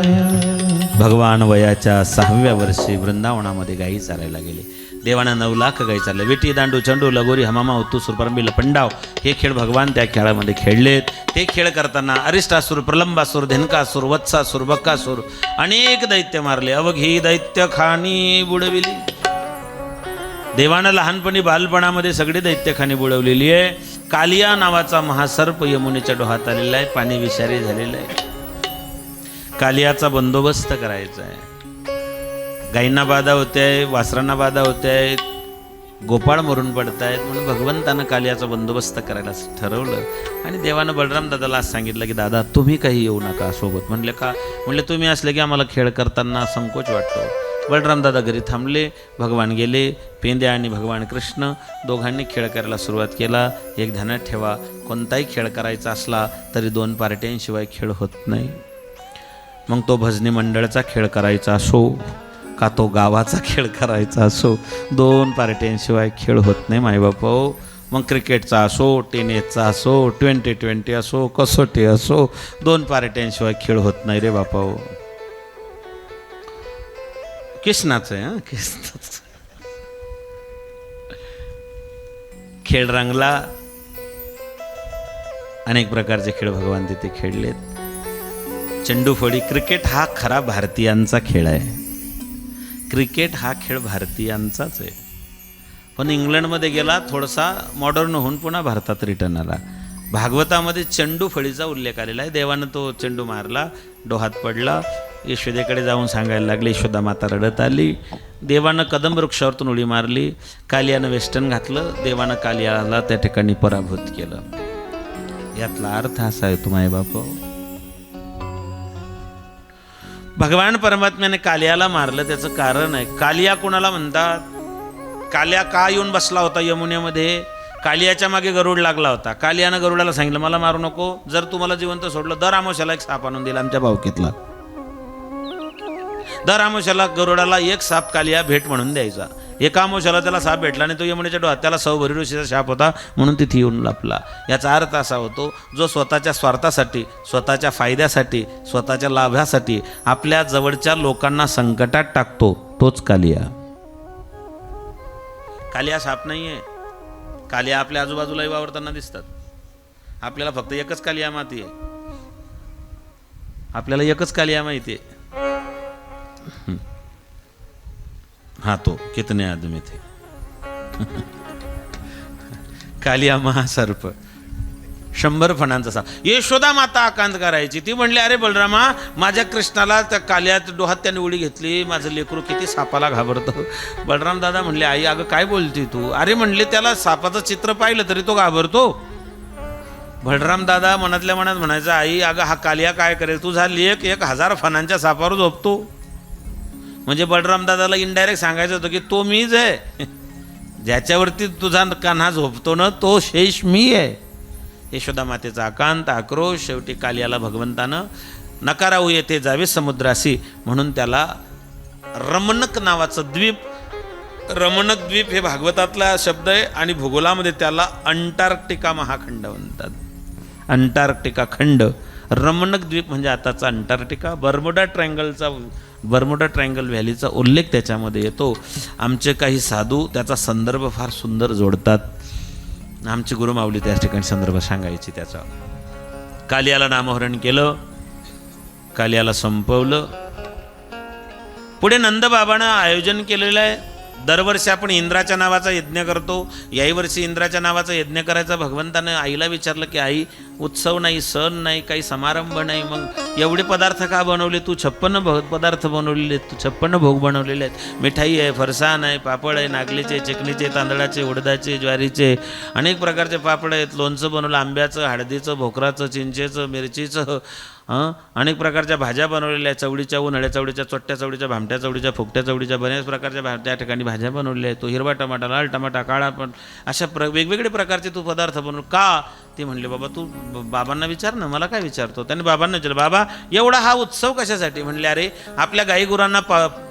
भगवान वयाच्या 6व्या वर्षी वृंदावनामध्ये गायी चारायला गेले. देवानं 9 लाख गायी चालले. विटी, दांडू, चंडू, लगोरी, हमामा, उत्तू, सुरपरंबी, लपंडाव हे खेळ भगवान त्या खेळामध्ये खेळलेत. ते खेळ करताना अरिष्टासूर, प्रलंबासूर, धेनकासूर, वत्सासूर, बक्कासूर अनेक दैत्य मारले. अवघी दैत्य खाणी बुडविली. देवानं लहानपणी बालपणामध्ये सगळी दैत्यखानी बुडवलेली आहे. कालिया नावाचा महासर्प यमुनेच्या डोहात आलेला आहे, पाणी विषारी झालेलं आहे. कालियाचा बंदोबस्त करायचा आहे. गायींना बाधा होते आहे, वासरांना बाधा होते आहेत, गोपाळ मरून पडत आहेत, म्हणून भगवंतानं कालियाचा बंदोबस्त करायला ठरवलं. आणि देवानं बलराम दादाला असं सांगितलं की दादा तुम्ही काही येऊ नका सोबत. म्हणले का? म्हणले तुम्ही असले की आम्हाला खेळ करताना संकोच वाटतो. बलराम दादा घरी थांबले. भगवान गेले. पेंद्या आणि भगवान कृष्ण दोघांनी खेळ करायला सुरुवात केला. एक ध्यानात ठेवा, कोणताही खेळ करायचा असला तरी 2 पार्ट्यांशिवाय खेळ होत नाही. मग तो भजनी मंडळाचा खेळ करायचा असो का तो गावाचा खेळ करायचा असो, 2 पार्ट्यांशिवाय खेळ होत नाही मायबाप हो. मग क्रिकेटचा असो, टेनिसचा असो, 20-20 असो, कसोटी असो, 2 पार्ट्यांशिवाय खेळ होत नाही रे बापा हो. कृष्णाचं आहे, कृष्णाचं खेळ रंगला. अनेक प्रकारचे खेळ भगवान तिथे खेळलेत. चेंडूफळी. क्रिकेट हा खरा भारतीयांचा खेळ आहे. क्रिकेट हा खेळ भारतीयांचाच आहे. पण इंग्लंडमध्ये गेला, थोडासा मॉडर्न होऊन पुन्हा भारतात रिटर्न आला. भागवतामध्ये चेंडूफळीचा उल्लेख आलेला आहे. देवानं तो चेंडू मारला, डोहात पडला, यशोदेकडे जाऊन सांगायला लागले, यशोदा माता रडत आली. देवानं कदंब वृक्षावरतून उडी मारली, कालियानं वेस्टर्न घातलं, देवानं कालियाला त्या ठिकाणी पराभूत केलं. यातला अर्थ असा आहे तुम्हाला बाप, भगवान परमात्म्याने कालियाला मारलं त्याचं कारण आहे. कालिया कोणाला म्हणतात? कालिया का येऊन बसला होता यमुनेमध्ये? कालियाच्या मागे गरुड लागला होता. कालियानं गरुडाला सांगितलं मला मारू नको, जर तुम्हाला जिवंत सोडलं दर आमोशाला एक साप आणून दिला आमच्या भावकीतला. दर आमोशाला गरुडाला एक साप कालिया भेट म्हणून द्यायचा. एका आमोशाला त्याला साप भेटला आणि तो यमुनेच्या डोहात, त्याला सौभरी ऋषीचा शाप होता म्हणून तिथे येऊन लपला. याचा अर्थ असा होतो, जो स्वतःच्या स्वार्थासाठी, स्वतःच्या फायद्यासाठी, स्वतःच्या लाभासाठी आपल्या जवळच्या लोकांना संकटात टाकतो, तोच कालिया. कालिया साप नाही आहे. कालिया आपल्या आजूबाजूलाही वावरताना दिसतात. आपल्याला फक्त एकच कालिया माहिती आहे. आपल्याला एकच कालिया माहिती आहे. हाँ तो कितने आदमी थे. कालिया महासर्प, 100 फणांचा साप. यशोदा माता आकांत करायची. ती म्हणली अरे बलरामा, माझ्या कृष्णाला त्या कालियात डोहात त्याने उडी घेतली, माझं लेकरू किती सापाला घाबरतो. बलराम दादा म्हणले आई अगं काय बोलती तू? अरे म्हणले त्याला सापाचं चित्र पाहिलं तरी तो घाबरतो. बलराम दादा मनातल्या मनात म्हणायचा आई अगं हा कालिया काय करेल? तुझा लेक 1000 फणांच्या सापावर झोपतो. म्हणजे बलराम दादाला इनडायरेक्ट सांगायचं होतं की तो मीच आहे, ज्याच्यावरती तुझा कान्हा झोपतो ना तो शेष मी आहे. यशोदा मातेचा आकांत आक्रोश. शेवटी कालियाला भगवंतानं नकाराहू येथे जावे समुद्रासी म्हणून त्याला रमणक नावाचं द्वीप, रमणक द्वीप हे भागवतातला शब्द आहे आणि भूगोलामध्ये त्याला अंटार्क्टिका महाखंड म्हणतात. अंटार्क्टिका खंड, रमणक द्वीप म्हणजे आताचा अंटार्क्टिका. बर्मुडा ट्रायंगल व्हॅलीचा उल्लेख त्याच्यामध्ये येतो. आमचे काही साधू त्याचा संदर्भ फार सुंदर जोडतात. आमची गुरुमाऊली त्या ठिकाणी संदर्भ सांगायची त्याचा. कालियाला नामहरण केलं, कालियाला संपवलं. पुढे नंदबाबानं आयोजन केलेलं आहे. दरवर्षी आपण इंद्राच्या नावाचा यज्ञ करतो. याही वर्षी इंद्राच्या नावाचा यज्ञ करायचा. भगवंतानं आईला विचारलं की आई उत्सव नाही, सण नाही, काही समारंभ नाही, मग एवढे पदार्थ का बनवले तू? 56 पदार्थ बनवलेले आहेत, 56 भोग बनवलेले आहेत. मिठाई आहे, फरसाण आहे, पापड आहे, नागलीचे, चिकणीचे, तांदळाचे, उडदाचे, ज्वारीचे, अनेक प्रकारचे पापड आहेत. लोणचं बनवलं आंब्याचं, हळदीचं, भोकराचं, चिंचेचं, मिरचीचं, अनेक प्रकारच्या भाज्या बनवलेल्या आहेत. चवडीच्या, उन्हाळ्या चवडीच्या, चोट्ट्या चवडीच्या, भामट्या चवडीच्या, फुकट्या चवडीच्या, बऱ्याच प्रकारच्या त्या ठिकाणी भाज्या बनवलेल्या आहेत. तो हिरवा टमाटा, लाल टमाटा, काळा पण, अशा वेगवेगळे प्रकारचे तू पदार्थ बनवू का? ते म्हणले बाबा तू बाबांना विचार ना, मला काय विचारतो? त्यांनी बाबांना विचारलं बाबा एवढा हा उत्सव कशासाठी? म्हणले अरे आपल्या गाईगुरांना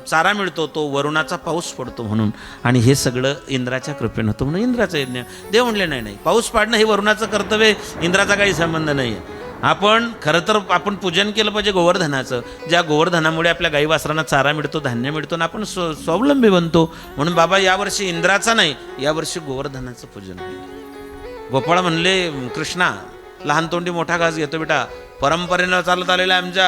चारा मिळतो, तो वरुणाचा पाऊस पडतो म्हणून, आणि हे सगळं इंद्राच्या कृपेनं होतं म्हणून इंद्राचा यज्ञ. देव म्हणले नाही नाही, पाऊस पाडणं हे वरुणाचं कर्तव्य, इंद्राचा काही संबंध नाही आहे. आपण खरं तर आपण पूजन केलं पाहिजे गोवर्धनाचं. ज्या गोवर्धनामुळे आपल्या गाई वासरांना चारा मिळतो, धान्य मिळतो आणि आपण स्वावलंबी बनतो. म्हणून बाबा यावर्षी इंद्राचा नाही, यावर्षी गोवर्धनाचं पूजन केलं. गोपाळ म्हणले कृष्णा लहान तोंडी मोठा घास घेतो बेटा, परंपरेनं चालत आलेला आहे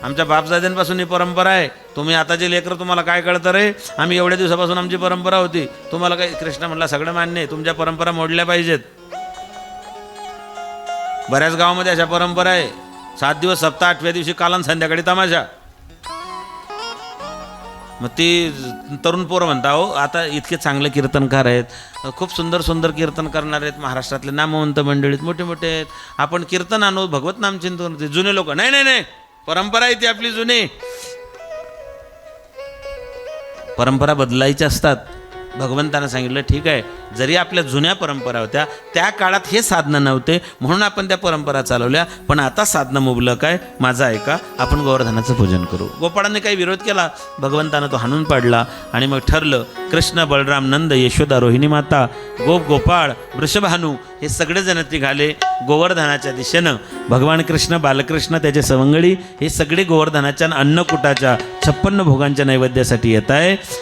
आमच्या बापदाद्यांपासून ही परंपरा आहे. तुम्ही आता जे लेकरं तुम्हाला काय कळतं रे? आम्ही एवढ्या दिवसापासून आमची परंपरा होती, तुम्हाला काय? कृष्णा म्हणला सगळं मान्य आहे, तुमच्या परंपरा मोडल्या पाहिजेत. बऱ्याच गावामध्ये अशा परंपरा आहे. 7 दिवस सप्ताह, 8व्या दिवशी कालन संध्याकाळी तमाशा. मग ती तरुण पोरं म्हणता हो आता इतके चांगले कीर्तनकार आहेत, खूप सुंदर सुंदर कीर्तन करणार आहेत, महाराष्ट्रातले नामवंत मंडळीत मोठे मोठे आहेत, आपण कीर्तन आणू, भगवत नामचिंतन. जुने लोक नाही नाही नाही, परंपरा आहे ती आपली जुनी. परंपरा बदलायच्या असतात. भगवंतानं सांगितलं ठीक आहे, जरी आपल्या जुन्या परंपरा होत्या त्या काळात हे साधनं नव्हते म्हणून आपण त्या परंपरा चालवल्या, पण आता साधनं मुबलक आहे, माझं ऐका, आपण गोवर्धनाचं पूजन करू. गोपाळांनी काही विरोध केला, भगवंतानं तो हाणून पाडला आणि मग ठरलं कृष्ण, बलराम, नंद, यशोदा, रोहिणी माता, गोपाळ, वृषभानू हे सगळेजण निघाले गोवर्धनाच्या दिशेनं. भगवान कृष्ण, बालकृष्ण, त्याचे सवंगडी हे सगळे गोवर्धनाच्या अन्नकूटाच्या 56 भोगांच्या नैवेद्यासाठी येत आहे.